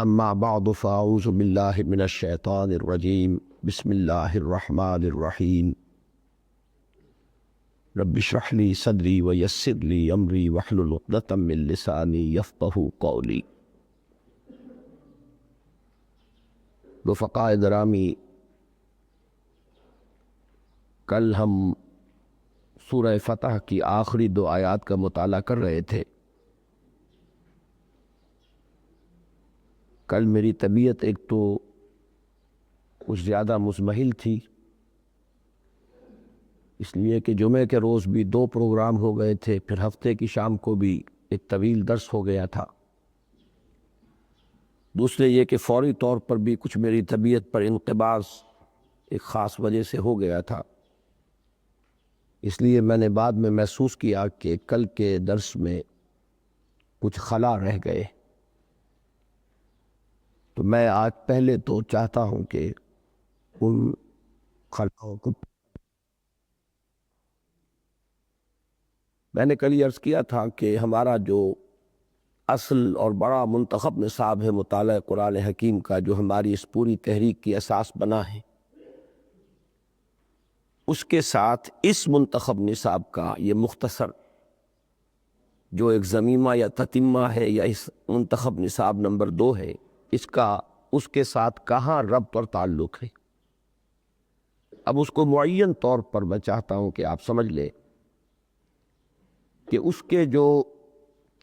اما بعد فاعوذ باللہ من الشیطان الرجیم بسم اللہ الرحمن الرحیم رب اشرح لی صدری ویسر لی امری واحلل عقدۃ من لسانی یفقہوا قولی۔ رفقاء گرامی، کل ہم سورہ فتح کی آخری 2 آیات کا مطالعہ کر رہے تھے۔ کل میری طبیعت ایک تو کچھ زیادہ مزمحل تھی، اس لیے کہ جمعے کے روز بھی 2 پروگرام ہو گئے تھے، پھر ہفتے کی شام کو بھی ایک طویل درس ہو گیا تھا۔ دوسرے یہ کہ فوری طور پر بھی کچھ میری طبیعت پر انقباض ایک خاص وجہ سے ہو گیا تھا، اس لیے میں نے بعد میں محسوس کیا کہ کل کے درس میں کچھ خلا رہ گئے، تو میں آج پہلے تو چاہتا ہوں کہ ان خلاؤں کو، میں نے کل یہ عرض کیا تھا کہ ہمارا جو اصل اور بڑا منتخب نصاب ہے مطالعہ قرآن حکیم کا، جو ہماری اس پوری تحریک کی اساس بنا ہے، اس کے ساتھ اس منتخب نصاب کا یہ مختصر جو ایک ضمیمہ یا تتمہ ہے، یا اس منتخب نصاب نمبر 2 ہے، اس کا اس کے ساتھ کہاں ربط اور تعلق ہے۔ اب اس کو معین طور پر میں چاہتا ہوں کہ آپ سمجھ لیں کہ اس کے جو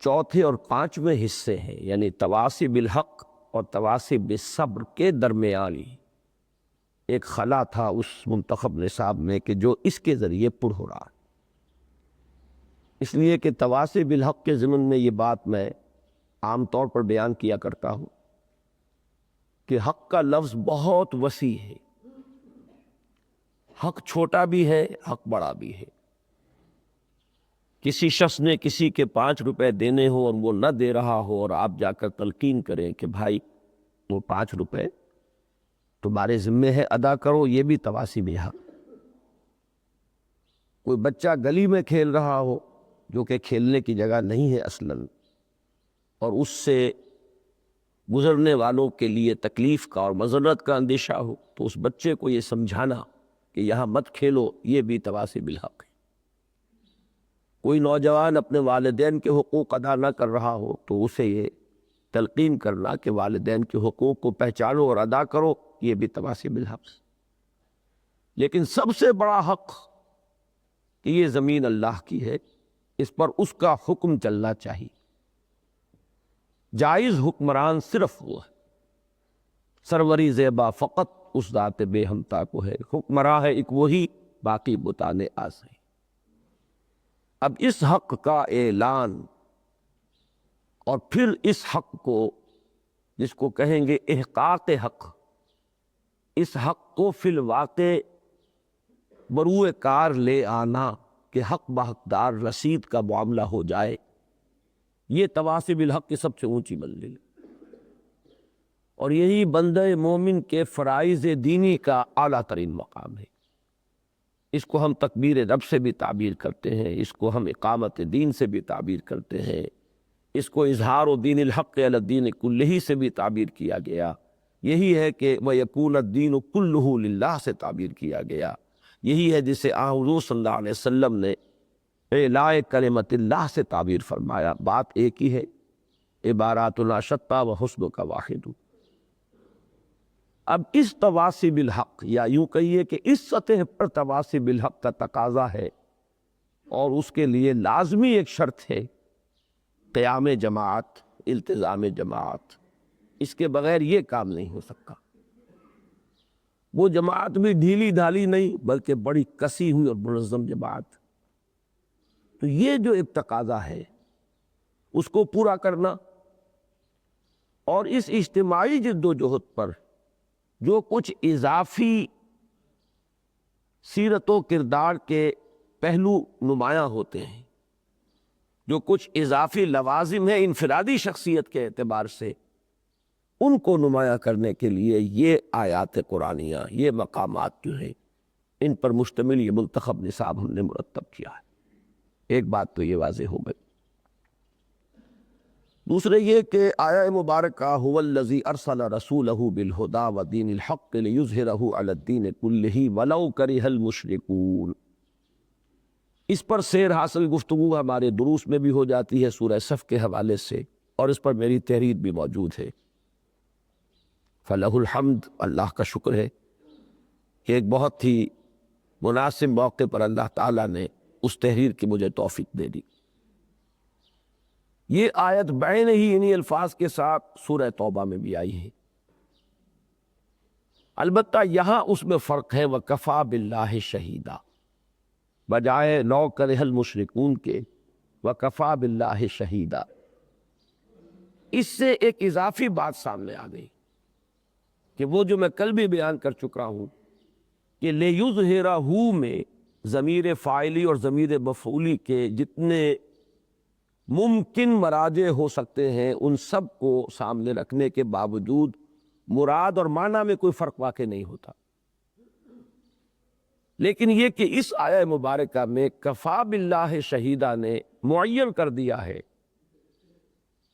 چوتھے اور 5ویں حصے ہیں، یعنی تواصی بالحق اور تواصی بالصبر کے درمیانی ایک خلا تھا اس منتخب نصاب میں کہ جو اس کے ذریعے پر ہو رہا ہے۔ اس لیے کہ تواصی بالحق کے ضمن میں یہ بات میں عام طور پر بیان کیا کرتا ہوں کہ حق کا لفظ بہت وسیع ہے، حق چھوٹا بھی ہے، حق بڑا بھی ہے۔ کسی شخص نے کسی کے 5 روپے دینے ہو اور وہ نہ دے رہا ہو، اور آپ جا کر تلقین کریں کہ بھائی وہ 5 روپے تمہارے ذمے ہے، ادا کرو، یہ بھی تواصی بالحق۔ کوئی بچہ گلی میں کھیل رہا ہو جو کہ کھیلنے کی جگہ نہیں ہے اصلاً، اور اس سے گزرنے والوں کے لیے تکلیف کا اور مضرت کا اندیشہ ہو، تو اس بچے کو یہ سمجھانا کہ یہاں مت کھیلو، یہ بھی تواصی بالحق ہے۔ کوئی نوجوان اپنے والدین کے حقوق ادا نہ کر رہا ہو تو اسے یہ تلقین کرنا کہ والدین کے حقوق کو پہچانو اور ادا کرو، یہ بھی تواصی بالحق۔ لیکن سب سے بڑا حق کہ یہ زمین اللہ کی ہے، اس پر اس کا حکم چلنا چاہیے۔ جائز حکمران صرف وہ ہے، سروری زیبا فقط اس ذات بے ہمتا کو ہے، حکمراں ہے ایک وہی، باقی بتانے آس ہے۔ اب اس حق کا اعلان اور پھر اس حق کو، جس کو کہیں گے احقاق حق، اس حق کو فی الواقع بروئے کار لے آنا کہ حق بحقدار رسید کا معاملہ ہو جائے، یہ تواصی بالحق کی سب سے اونچی منزل ہے، اور یہی بندہ مومن کے فرائض دینی کا اعلیٰ ترین مقام ہے۔ اس کو ہم تکبیر رب سے بھی تعبیر کرتے ہیں، اس کو ہم اقامت دین سے بھی تعبیر کرتے ہیں، اس کو اظہار و دین الحق علی الدین کلہ سے بھی تعبیر کیا گیا، یہی ہے کہ وَيَكُونَ الدِّينُ كُلُّهُ لِلَّهِ سے تعبیر کیا گیا، یہی ہے جسے حضور صلی اللہ علیہ وسلم نے اعلاء کلمت اللہ سے تعبیر فرمایا۔ بات ایک ہی ہے، عباراتنا شتیٰ وحسنک واحد۔ اب اس تواصی بالحق، یا یوں کہیے کہ اس سطح پر تواصی بالحق کا تقاضا ہے، اور اس کے لیے لازمی ایک شرط ہے قیام جماعت، التزام جماعت۔ اس کے بغیر یہ کام نہیں ہو سکتا۔ وہ جماعت بھی ڈھیلی ڈھالی نہیں، بلکہ بڑی کسی ہوئی اور منظم جماعت۔ تو یہ جو ایک تقاضا ہے اس کو پورا کرنا، اور اس اجتماعی جد و جہد پر جو کچھ اضافی سیرت و کردار کے پہلو نمایاں ہوتے ہیں، جو کچھ اضافی لوازم ہیں انفرادی شخصیت کے اعتبار سے، ان کو نمایاں کرنے کے لیے یہ آیات قرآنیہ، یہ مقامات جو ہیں، ان پر مشتمل یہ منتخب نصاب ہم نے مرتب کیا ہے۔ ایک بات تو یہ واضح ہو گئی۔ دوسرے یہ کہ آیہ مبارکہ هو الذی ارسل رسولہ بالہدی ودین الحق لیظہرہ علی الدین کلہ ولو کرہ المشرکون. اس پر سیر حاصل گفتگو ہمارے دروس میں بھی ہو جاتی ہے سورہ صف کے حوالے سے، اور اس پر میری تحریر بھی موجود ہے. فلہ الحمد، اللہ کا شکر ہے کہ ایک بہت ہی مناسب موقع پر اللہ تعالیٰ نے اس تحریر کی مجھے توفیق دے دی. یہ آیت بعین ہی انہی الفاظ کے ساتھ سورہ توبہ میں بھی آئی ہے، البتہ یہاں اس میں فرق ہے وَكَفَى بِاللَّهِ شَهِيدًا، بجائے لَوْ كَرِهَ الْمُشْرِكُونَ کے وَكَفَى بِاللَّهِ شَهِيدًا. اس سے ایک اضافی بات سامنے آ گئی کہ وہ جو میں کل بھی بیان کر چکا ہوں کہ لِيُظْهِرَهُ میں ضمیر فاعلی اور ضمیر مفعولی کے جتنے ممکن مراجع ہو سکتے ہیں ان سب کو سامنے رکھنے کے باوجود مراد اور معنی میں کوئی فرق واقع نہیں ہوتا. لیکن یہ کہ اس آیہ مبارکہ میں کفا باللہ شہیدہ نے معین کر دیا ہے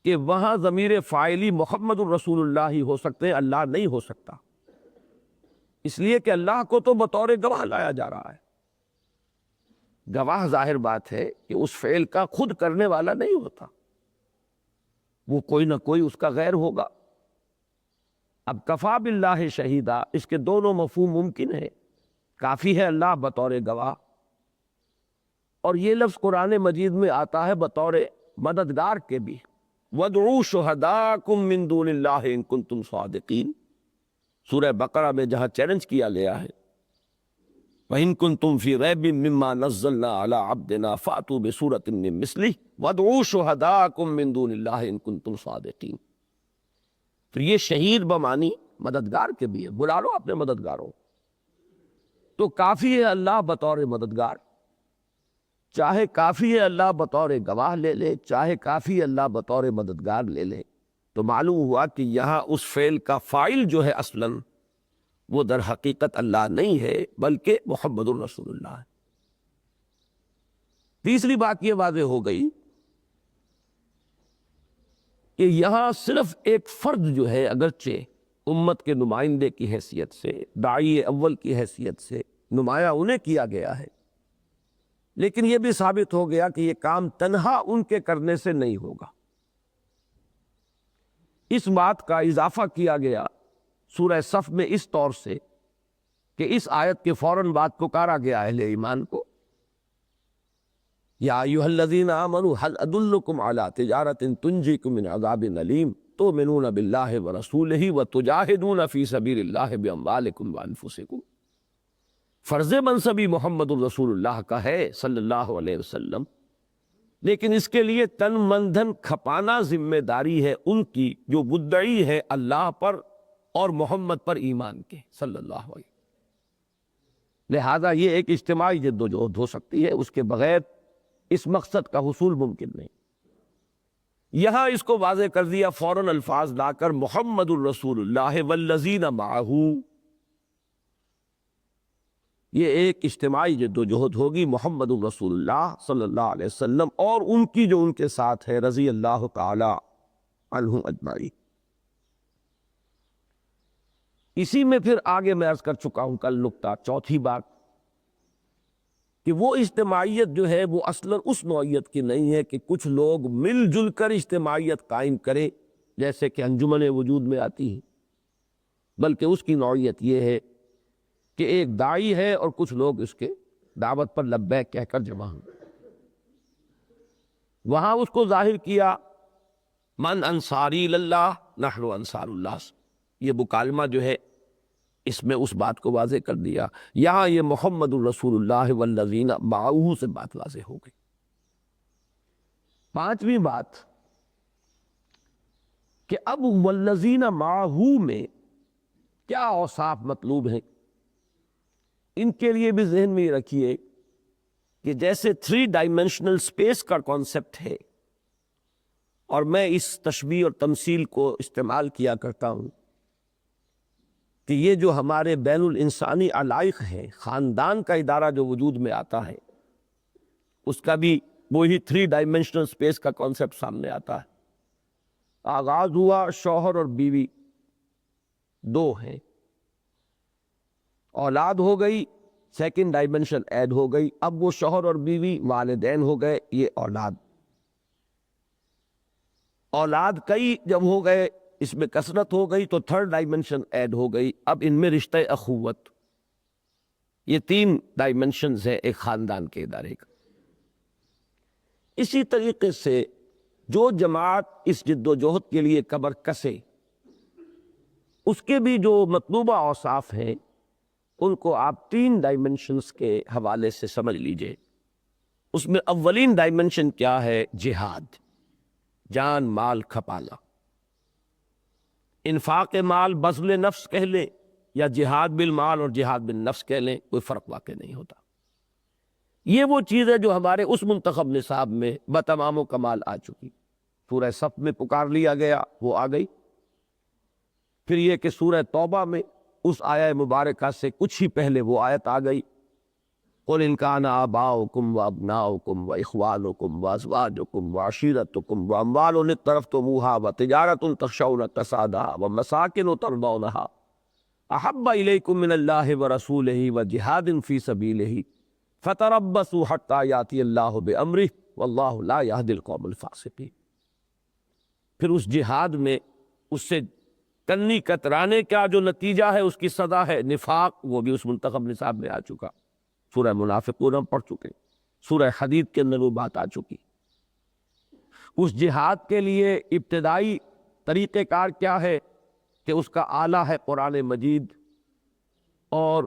کہ وہاں ضمیر فاعلی محمد الرسول اللہ ہی ہو سکتے ہیں، اللہ نہیں ہو سکتا، اس لیے کہ اللہ کو تو بطور گواہ لایا جا رہا ہے. گواہ ظاہر بات ہے کہ اس فعل کا خود کرنے والا نہیں ہوتا، وہ کوئی نہ کوئی اس کا غیر ہوگا. اب کفا باللہ شہیدہ، اس کے دونوں مفہوم ممکن ہے. کافی ہے اللہ بطور گواہ، اور یہ لفظ قرآن مجید میں آتا ہے بطور مددگار کے بھی. وَادْعُوا شُهَدَاءَكُم مِّن دُونِ اللَّهِ إِن كُنتُمْ صَادِقِينَ، سورہ بقرہ میں جہاں چیلنج کیا گیا ہے وَإِن كُنتُمْ فِي رَيْبٍ مِّمَّا نَزَّلْنَا عَلَىٰ عَبْدِنَا فَأْتُوا بِسُورَةٍ مِّن مِّثْلِهِ وَادْعُوا شُهَدَاءَكُم مِّن دُونِ اللَّهِ إِن كُنتُمْ صَادِقِينَ. تو یہ شہید بمانی مددگار کے بھی ہے، بلا لو اپنے مددگاروں. تو کافی ہے اللہ بطور مددگار، چاہے کافی ہے اللہ بطور گواہ لے لے، چاہے کافی اللہ بطور مددگار لے لے. تو معلوم ہوا کہ یہاں اس فعل کا فاعل جو ہے اصلاً وہ در حقیقت اللہ نہیں ہے بلکہ محمد الرسول اللہ ہے. تیسری بات یہ واضح ہو گئی کہ یہاں صرف ایک فرد جو ہے اگرچہ امت کے نمائندے کی حیثیت سے، داعی اول کی حیثیت سے نمایاں انہیں کیا گیا ہے، لیکن یہ بھی ثابت ہو گیا کہ یہ کام تنہا ان کے کرنے سے نہیں ہوگا. اس بات کا اضافہ کیا گیا سورہ صف میں اس طور سے کہ اس آیت کے فوراً بعد پکارا گیا اہل ایمان کو، یا ایھا الذین آمنوا هل ادلکم علی تجارۃ تنجیکم من عذاب علیم تؤمنون باللہ ورسولہ وتجاہدون فی سبیل اللہ باموالکم وانفسکم. فرض منصبی محمد الرسول اللہ کا ہے صلی اللہ علیہ وسلم، لیکن اس کے لیے تن من دھن کھپانا ذمہ داری ہے ان کی جو مدعی ہے اللہ پر اور محمد پر ایمان کے صلی اللہ علیہ وسلم. لہذا یہ ایک اجتماعی جد و جہد ہو سکتی ہے، اس کے بغیر اس مقصد کا حصول ممکن نہیں. یہاں اس کو واضح کر دیا فوراً الفاظ لا کر محمد الرسول اللہ والذین معہ. یہ ایک اجتماعی جد و جہد ہوگی محمد الرسول اللہ صلی اللہ علیہ وسلم اور ان کی جو ان کے ساتھ ہے رضی اللہ تعالی عنہم اجمعین. اسی میں پھر آگے میں عرض کر چکا ہوں کل نکتہ، چوتھی بات کہ وہ اجتماعیت جو ہے وہ اصلاً اس نوعیت کی نہیں ہے کہ کچھ لوگ مل جل کر اجتماعیت قائم کریں جیسے کہ انجمن وجود میں آتی ہے، بلکہ اس کی نوعیت یہ ہے کہ ایک داعی ہے اور کچھ لوگ اس کے دعوت پر لبیک کہہ کر جمع ہوں. وہاں اس کو ظاہر کیا من انصاری اللہ نحن انصار اللہ، یہ مکالمہ جو ہے اس میں اس بات کو واضح کر دیا. یہاں یہ محمد الرسول اللہ والذین معہ سے بات واضح ہو گئی. پانچویں بات کہ اب والذین معہ میں کیا اوصاف مطلوب ہیں، ان کے لیے بھی ذہن میں رکھیے کہ جیسے 3 ڈائمینشنل اسپیس کا کانسیپٹ ہے، اور میں اس تشبیہ اور تمثیل کو استعمال کیا کرتا ہوں کہ یہ جو ہمارے بین الانسانی علائق ہیں، خاندان کا ادارہ جو وجود میں آتا ہے اس کا بھی وہی 3 ڈائمینشنل اسپیس کا کانسیپٹ سامنے آتا ہے. آغاز ہوا، شوہر اور بیوی دو ہیں، اولاد ہو گئی، سیکنڈ ڈائمنشن ایڈ ہو گئی، اب وہ شوہر اور بیوی والدین ہو گئے، یہ اولاد، اولاد کئی جب ہو گئے، اس میں کثرت ہو گئی تو تھرڈ ڈائمنشن ایڈ ہو گئی، اب ان میں رشتہ اخوت، یہ تین ڈائمنشنز ہیں ایک خاندان کے ادارے کا۔ اسی طریقے سے جو جماعت اس جد و جہد کے لیے کمر کسے، اس کے بھی جو مطلوبہ اوصاف ہیں ان کو آپ تین ڈائمنشنز کے حوالے سے سمجھ لیجئے۔ اس میں اولین ڈائمنشن کیا ہے؟ جہاد، جان مال کھپانا، انفاق مال بذل نفس کہہ لیں یا جہاد بالمال اور جہاد بالنفس کہہ لیں، کوئی فرق واقع نہیں ہوتا۔ یہ وہ چیز ہے جو ہمارے اس منتخب نصاب میں بتمام و کمال آ چکی۔ سورہ صف میں پکار لیا گیا، وہ آ گئی۔ پھر یہ کہ سورہ توبہ میں اس آیہ مبارکہ سے کچھ ہی پہلے وہ آیت آ گئی، قُلْ إِنْ كَانَ آبَاؤُكُمْ وَأَبْنَاؤُكُمْ وَإِخْوَانُكُمْ وَأَزْوَاجُكُمْ وَعَشِيرَتُكُمْ وَأَمْوَالٌ اقْتَرَفْتُمُوهَا وَتِجَارَةٌ تَخْشَوْنَ كَسَادَهَا وَمَسَاكِنُ تَرْضَوْنَهَا أَحَبَّ إِلَيْكُم مِّنَ اللَّهِ وَرَسُولِهِ وَجِهَادٍ فِي سَبِيلِهِ فَتَرَبَّصُوا حَتَّى يَأْتِيَ اللَّهُ بِأَمْرِهِ وَاللَّهُ لَا يَهْدِي الْقَوْمَ الْفَاسِقِينَ۔ پھر اس جہاد میں اس سے کنی کترانے کا جو نتیجہ ہے، اس کی سزا ہے نفاق، وہ بھی اس منتخب نصاب میں آ چکا۔ سورہ منافقون ہم پڑھ چکے، سورہ حدید کے اندر وہ بات آ چکی۔ اس جہاد کے لیے ابتدائی طریقہ کار کیا ہے کہ اس کا آلہ ہے قرآن مجید، اور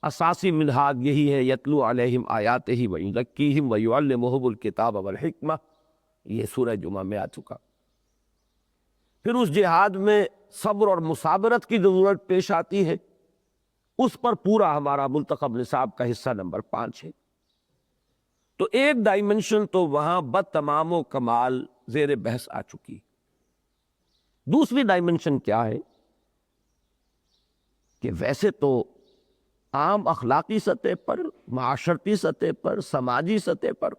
اساسی منہاج یہی ہے، یتلو علیہم آیاتہ ویزکیہم ویعلمہم الکتاب والحکمہ، یہ سورہ جمعہ میں آ چکا۔ پھر اس جہاد میں صبر اور مصابرت کی ضرورت پیش آتی ہے، اس پر پورا ہمارا منتخب نصاب کا حصہ نمبر 5 ہے۔ تو ایک ڈائمنشن تو وہاں بتمام و کمال زیر بحث آ چکی۔ دوسری ڈائمنشن کیا ہے کہ ویسے تو عام اخلاقی سطح پر، معاشرتی سطح پر، سماجی سطح پر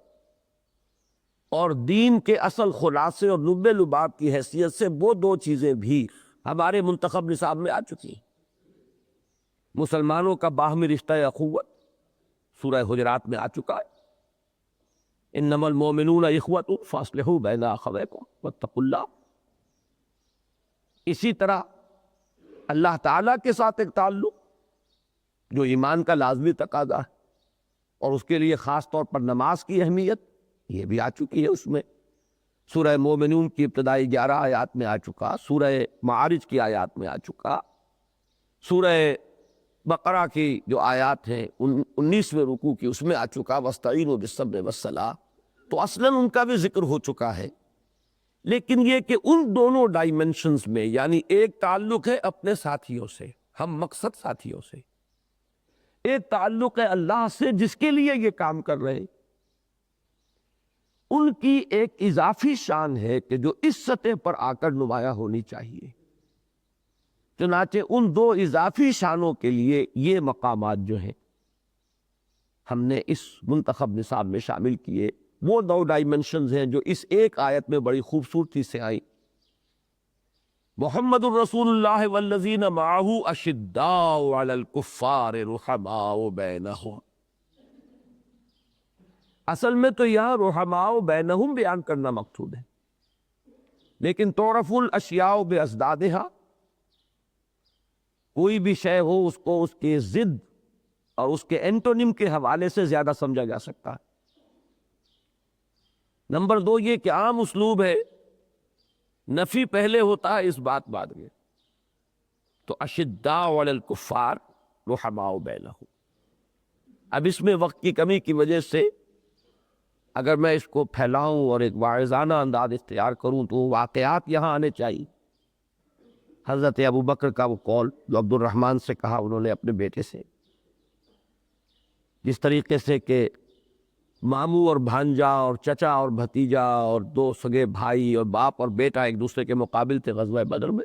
اور دین کے اصل خلاصے اور لب لباب کی حیثیت سے وہ دو چیزیں بھی ہمارے منتخب نصاب میں آ چکی ہیں۔ مسلمانوں کا باہمی رشتہ اخوت سورہ حجرات میں آ چکا ہے، انما المؤمنون اخوۃ فاصلحوا بین اخویکم واتقوا اللہ۔ اسی طرح اللہ تعالیٰ کے ساتھ ایک تعلق جو ایمان کا لازمی تقاضا ہے، اور اس کے لیے خاص طور پر نماز کی اہمیت یہ بھی آ چکی ہے۔ اس میں سورہ مومنون کی ابتدائی 11 آیات میں آ چکا، سورہ معارج کی آیات میں آ چکا، سورہ بقرہ کی جو آیات ہیں 19ویں رکوع کی اس میں آ چکا، وَاسْتَعِینُوا بِالصَّبْرِ وَالصَّلَاةِ، تو اصلاً ان کا بھی ذکر ہو چکا ہے۔ لیکن یہ کہ ان دونوں ڈائمنشنز میں، یعنی ایک تعلق ہے اپنے ساتھیوں سے، ہم مقصد ساتھیوں سے، ایک تعلق ہے اللہ سے جس کے لیے یہ کام کر رہے ہیں، ان کی ایک اضافی شان ہے کہ جو اس سطح پر آ کر نمایاں ہونی چاہیے۔ چنانچہ ان دو اضافی شانوں کے لیے یہ مقامات جو ہیں ہم نے اس منتخب نصاب میں شامل کیے۔ وہ دو ڈائمنشنز ہیں جو اس ایک آیت میں بڑی خوبصورتی سے آئیں۔ محمد الرسول اللہ والذین معہ اشداء علی الکفار رحماء بینہم، اصل میں تو یہاں رحماء بینہم بیان کرنا مقصود ہے، لیکن تعرف الاشیاء بازدادہا، کوئی بھی شے ہو اس کو اس کے ضد اور اس کے اینٹونیم کے حوالے سے زیادہ سمجھا جا سکتا ہے۔ نمبر 2 یہ کہ عام اسلوب ہے، نفی پہلے ہوتا ہے، اس بات بعد میں، تو اشداء علی الکفار رحماء بینہم۔ اب اس میں وقت کی کمی کی وجہ سے اگر میں اس کو پھیلاؤں اور ایک واعظانہ انداز اختیار کروں تو واقعات یہاں آنے چاہیے۔ حضرت ابو بکر کا وہ قول جو عبد الرحمن سے کہا انہوں نے اپنے بیٹے سے، جس طریقے سے کہ ماموں اور بھانجا اور چچا اور بھتیجا اور دو سگے بھائی اور باپ اور بیٹا ایک دوسرے کے مقابل تھے غزوہ بدر میں،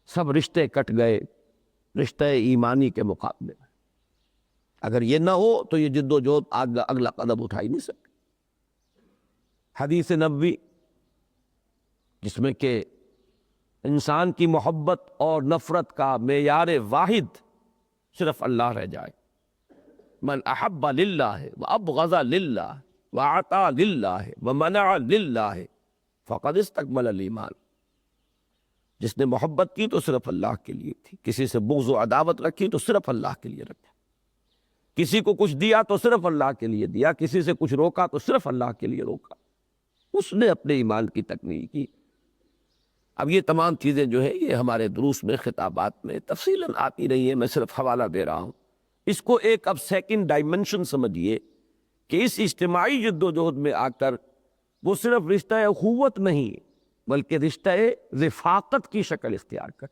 سب رشتے کٹ گئے رشتے ایمانی کے مقابلے میں۔ اگر یہ نہ ہو تو یہ جد و جہد اگلا قدم اٹھا ہی نہیں سکتے۔ حدیث نبوی جس میں کہ انسان کی محبت اور نفرت کا معیار واحد صرف اللہ رہ جائے. من احب للہ وابغض للہ واعطى للہ ومنع للہ فقد استکمل الایمان. جس نے محبت کی تو صرف اللہ کے لیے تھی، کسی سے بغض و عداوت رکھی تو صرف اللہ کے لیے رکھا، کسی کو کچھ دیا تو صرف اللہ کے لیے دیا، کسی سے کچھ روکا تو صرف اللہ کے لیے روکا. اس نے اپنے ایمان کی تکمیل کی. اب یہ تمام چیزیں جو ہے یہ ہمارے دروس میں خطابات میں تفصیلاً آتی رہی ہیں، میں صرف حوالہ دے رہا ہوں. اس کو ایک اب سیکنڈ ڈائمنشن سمجھیے کہ اس اجتماعی جد و جہد میں آ کر وہ صرف رشتہ اخوت نہیں بلکہ رشتہ رفاقت کی شکل اختیار کر.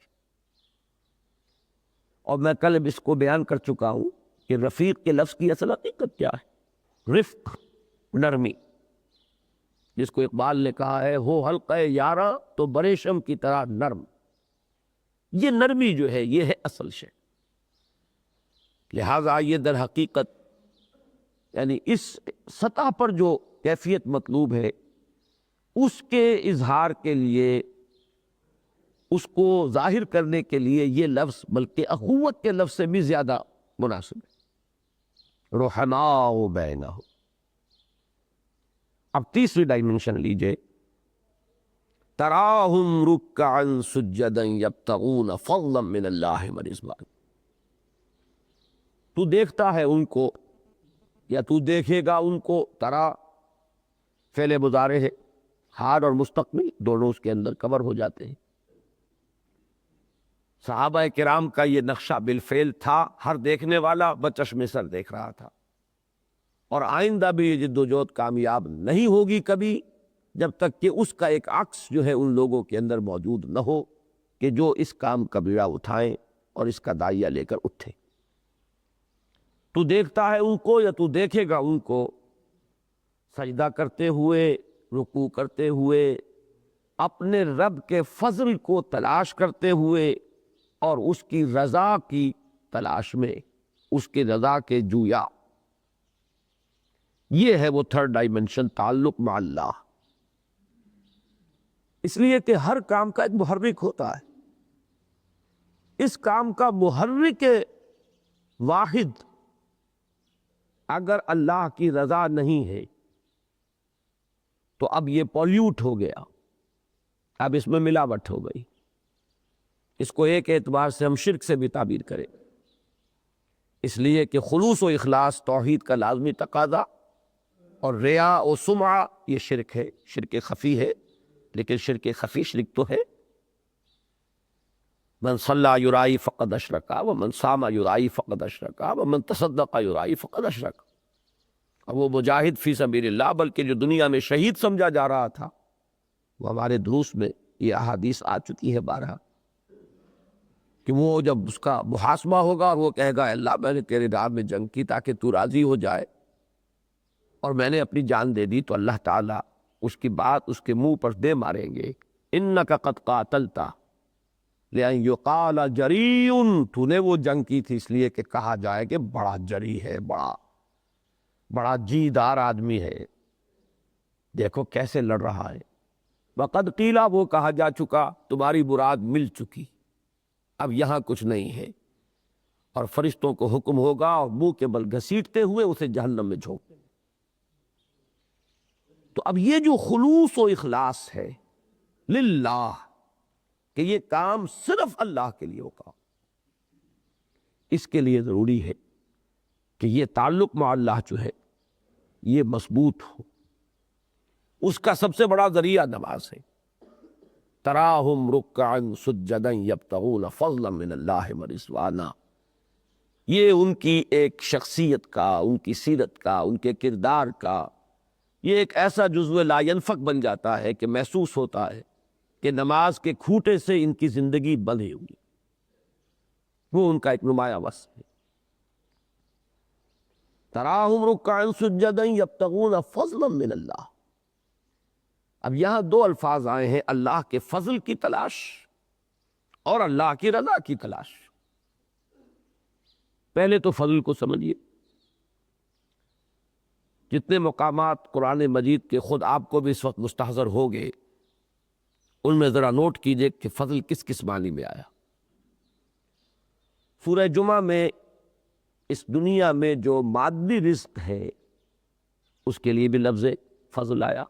اور میں کل اب اس کو بیان کر چکا ہوں کہ رفیق کے لفظ کی اصل حقیقت کیا ہے. رفق، نرمی، جس کو اقبال نے کہا ہے ہو حلقہ یاراں تو بریشم کی طرح نرم. یہ نرمی جو ہے یہ ہے اصل شے. لہذا یہ در حقیقت یعنی اس سطح پر جو کیفیت مطلوب ہے اس کے اظہار کے لیے، اس کو ظاہر کرنے کے لیے یہ لفظ بلکہ اخوت کے لفظ سے بھی زیادہ مناسب ہے. رحماء بینہم. اب تیسری ڈائمنشن لیجئے، تراہم رکعا سجدا یبتغون فضلا من اللہ ورضوان. تو دیکھتا ہے ان کو یا تو دیکھے گا ان کو. ترا فعل مضارع ہے، حال اور مستقبل دونوں اس کے اندر کور ہو جاتے ہیں. صحابہ کرام کا یہ نقشہ بالفعل تھا، ہر دیکھنے والا بچشم سر دیکھ رہا تھا. اور آئندہ بھی یہ جد و جہد کامیاب نہیں ہوگی کبھی جب تک کہ اس کا ایک عکس جو ہے ان لوگوں کے اندر موجود نہ ہو کہ جو اس کام کا بیڑا اٹھائیں اور اس کا دائیا لے کر اٹھیں. تو دیکھتا ہے ان کو یا تو دیکھے گا ان کو سجدہ کرتے ہوئے، رکوع کرتے ہوئے، اپنے رب کے فضل کو تلاش کرتے ہوئے اور اس کی رضا کی تلاش میں، اس کی رضا کے جویا. یہ ہے وہ تھرڈ ڈائمنشن، تعلق مع اللہ. اس لیے کہ ہر کام کا ایک محرک ہوتا ہے. اس کام کا محرک واحد اگر اللہ کی رضا نہیں ہے تو اب یہ پولیوٹ ہو گیا، اب اس میں ملاوٹ ہو گئی. اس کو ایک اعتبار سے ہم شرک سے بھی تعبیر کریں، اس لیے کہ خلوص و اخلاص توحید کا لازمی تقاضا، اور ریا و سمعہ یہ شرک ہے، شرک خفی ہے. لیکن شرک خفی شرک تو ہے. من صلی یرائی فقد اشرک ومن صام یرائی فقد اشرک ومن تصدق یرائی فقد اشرک. اور وہ مجاہد فی سبیل اللہ بلکہ جو دنیا میں شہید سمجھا جا رہا تھا، وہ ہمارے دروس میں یہ احادیث آ چکی ہے بارہا کہ وہ جب اس کا محاسبہ ہوگا اور وہ کہے گا اللہ میں نے تیرے راہ میں جنگ کی تاکہ تو راضی ہو جائے اور میں نے اپنی جان دے دی، تو اللہ تعالیٰ اس کی بات اس کے منہ پر دے ماریں گے. انک قد قاتلت لأن یقال جریء. تو نے وہ جنگ کی تھی اس لیے کہ کہا جائے کہ بڑا جری ہے، بڑا جی دار آدمی ہے، دیکھو کیسے لڑ رہا ہے. وقد قیلا، وہ کہا جا چکا، تمہاری مراد مل چکی، اب یہاں کچھ نہیں ہے. اور فرشتوں کو حکم ہوگا اور منہ کے بل گھسیٹتے ہوئے اسے جہنم میں جھونک دیں. تو اب یہ جو خلوص و اخلاص ہے للہ، کہ یہ کام صرف اللہ کے لیے ہوگا، اس کے لیے ضروری ہے کہ یہ تعلق مع اللہ جو ہے یہ مضبوط ہو. اس کا سب سے بڑا ذریعہ نماز ہے. تراہم رکعا سجدا یبتغون فضلا من اللہ ورضوانا. یہ ان کی ایک شخصیت کا، ان کی سیرت کا، ان کے کردار کا یہ ایک ایسا جزو لا ینفک بن جاتا ہے کہ محسوس ہوتا ہے کہ نماز کے کھوٹے سے ان کی زندگی بندھی ہوئی. وہ ان کا ایک نمایاں وصف ہے. تراہم رکعا سجدا یبتغون فضلا من اللہ. اب یہاں دو الفاظ آئے ہیں، اللہ کے فضل کی تلاش اور اللہ کی رضا کی تلاش. پہلے تو فضل کو سمجھیے. جتنے مقامات قرآن مجید کے خود آپ کو بھی اس وقت مستحضر ہوگے ان میں ذرا نوٹ کیجئے کہ فضل کس کس معنی میں آیا۔ سورہ جمعہ میں اس دنیا میں جو مادی رزق ہے اس کے لیے بھی لفظ فضل آیا۔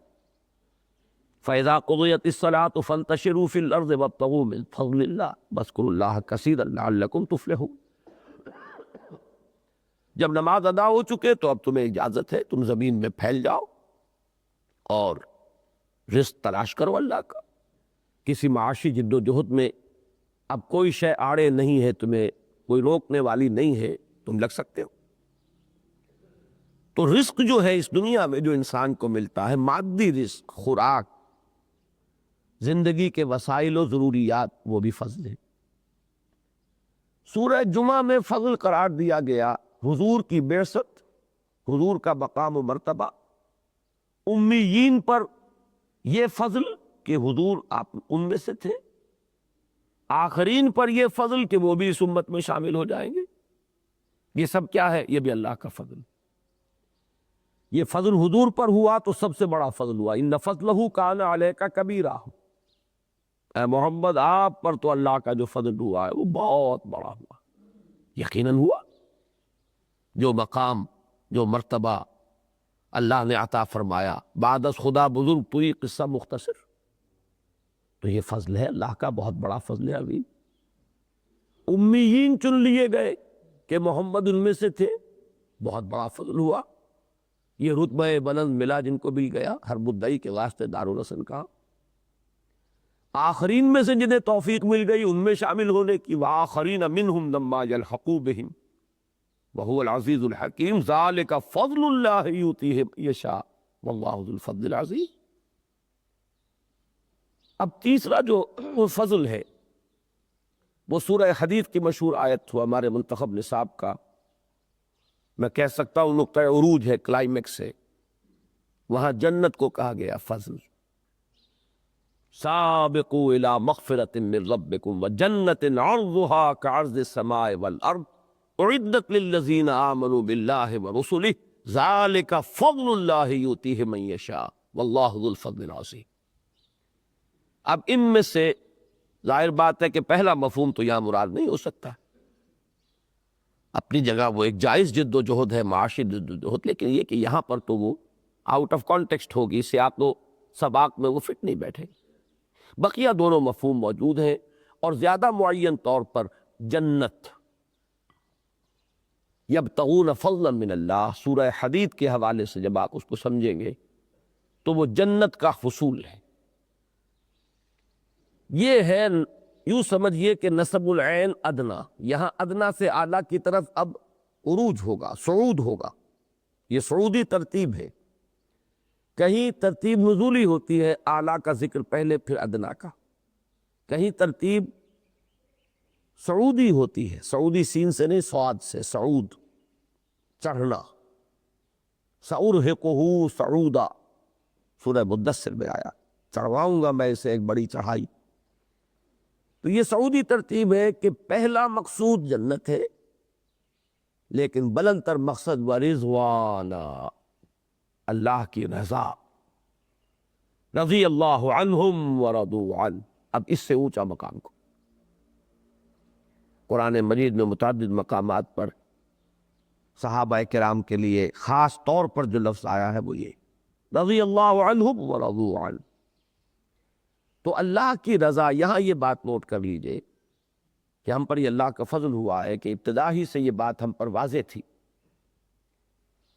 فَإِذَا قُضِيَتِ الصَّلَاةُ فَانتَشِرُوا فِي الْأَرْضِ وَابْتَغُوا مِن فَضْلِ اللَّهِ وَاذْكُرُوا اللَّهَ كَثِيرًا لَعَلَّكُمْ تُفْلِحُونَ۔ جب نماز ادا ہو چکے تو اب تمہیں اجازت ہے تم زمین میں پھیل جاؤ اور رزق تلاش کرو اللہ کا۔ کسی معاشی جد و جہد میں اب کوئی شے آڑے نہیں ہے، تمہیں کوئی روکنے والی نہیں ہے، تم لگ سکتے ہو۔ تو رزق جو ہے اس دنیا میں جو انسان کو ملتا ہے، مادی رزق، خوراک، زندگی کے وسائل و ضروریات، وہ بھی فضل ہے۔ سورہ جمعہ میں فضل قرار دیا گیا حضور کی بعثت، حضور کا مقام و مرتبہ، امیین پر یہ فضل کہ حضور آپ ان میں سے تھے، آخرین پر یہ فضل کہ وہ بھی اس امت میں شامل ہو جائیں گے۔ یہ سب کیا ہے؟ یہ بھی اللہ کا فضل۔ یہ فضل حضور پر ہوا تو سب سے بڑا فضل ہوا۔ ان فضلہ کان علیک کبیرہ، اے محمد آپ پر تو اللہ کا جو فضل ہوا ہے وہ بہت بڑا ہوا، یقیناً ہوا۔ جو مقام، جو مرتبہ اللہ نے عطا فرمایا، بعد از خدا بزرگ تو یہ قصہ مختصر، تو یہ فضل ہے اللہ کا، بہت بڑا فضل ہے۔ ابھی امیین چن لیے گئے کہ محمد ان میں سے تھے، بہت بڑا فضل ہوا۔ یہ رتبہ بلند ملا جن کو مل گیا، ہر مدعی کے واسطے دارالرسل کا۔ آخرین میں سے جنہیں توفیق مل گئی ان میں شامل ہونے کی، وآخرین منہم لما یلحقوا بہم وہو العزیز الحکیم ذالک فضل اللہ یؤتیہ من یشاء واللہ ذو الفضل العظیم۔ اب تیسرا جو فضل ہے وہ سورہ حدید کی مشہور آیت ہوا ہمارے منتخب نصاب کا، میں کہہ سکتا ہوں نقطۂ عروج ہے، کلائمیکس ہے۔ وہاں جنت کو کہا گیا فضل، سابقوا الی مغفرۃ من ربکم وجنۃ عرضھا کعرض السماء والارض اعدت للذین آمنوا باللہ ورسلہ ذالک فضل اللہ یؤتیہ من یشاء واللہ ذو الفضل العظیم۔ اب ان میں سے ظاہر بات ہے کہ پہلا مفہوم تو یہاں مراد نہیں ہو سکتا، اپنی جگہ وہ ایک جائز جد و جہد ہے، معاشی جد و جہد، لیکن یہ کہ یہاں پر تو وہ آؤٹ آف کانٹیکسٹ ہوگی، سیاق و سباق میں وہ فٹ نہیں بیٹھے۔ بقیہ دونوں مفہوم موجود ہیں، اور زیادہ معین طور پر جنت، یبتغون فضلا من اللہ، سورہ حدید کے حوالے سے جب آپ اس کو سمجھیں گے تو وہ جنت کا حصول ہے۔ یہ ہے، یوں سمجھیے کہ نسب العین ادنا، یہاں ادنا سے اعلیٰ کی طرف اب عروج ہوگا، صعود ہوگا، یہ صعودی ترتیب ہے۔ کہیں ترتیب نزولی ہوتی ہے، اعلیٰ کا ذکر پہلے پھر ادنا کا، کہیں ترتیب صعودی ہوتی ہے، صعودی سین سے نہیں، صاد سے، صعود، چڑھنا، سأرہقہ صعودا، سورہ مدثر میں آیا، چڑھواؤں گا میں اسے ایک بڑی چڑھائی۔ تو یہ سعودی ترتیب ہے کہ پہلا مقصود جنت ہے، لیکن بلند تر مقصد ورضوانا، اللہ کی رضا، رضی اللہ عنہم ورضوا عنہ۔ اب اس سے اونچا مقام کو قرآن مجید میں متعدد مقامات پر صحابہ کرام کے لیے خاص طور پر جو لفظ آیا ہے وہ یہ رضی اللہ عنہم ورضوا عنہ۔ تو اللہ کی رضا، یہاں یہ بات نوٹ کر لیجئے کہ ہم پر یہ اللہ کا فضل ہوا ہے کہ ابتدا ہی سے یہ بات ہم پر واضح تھی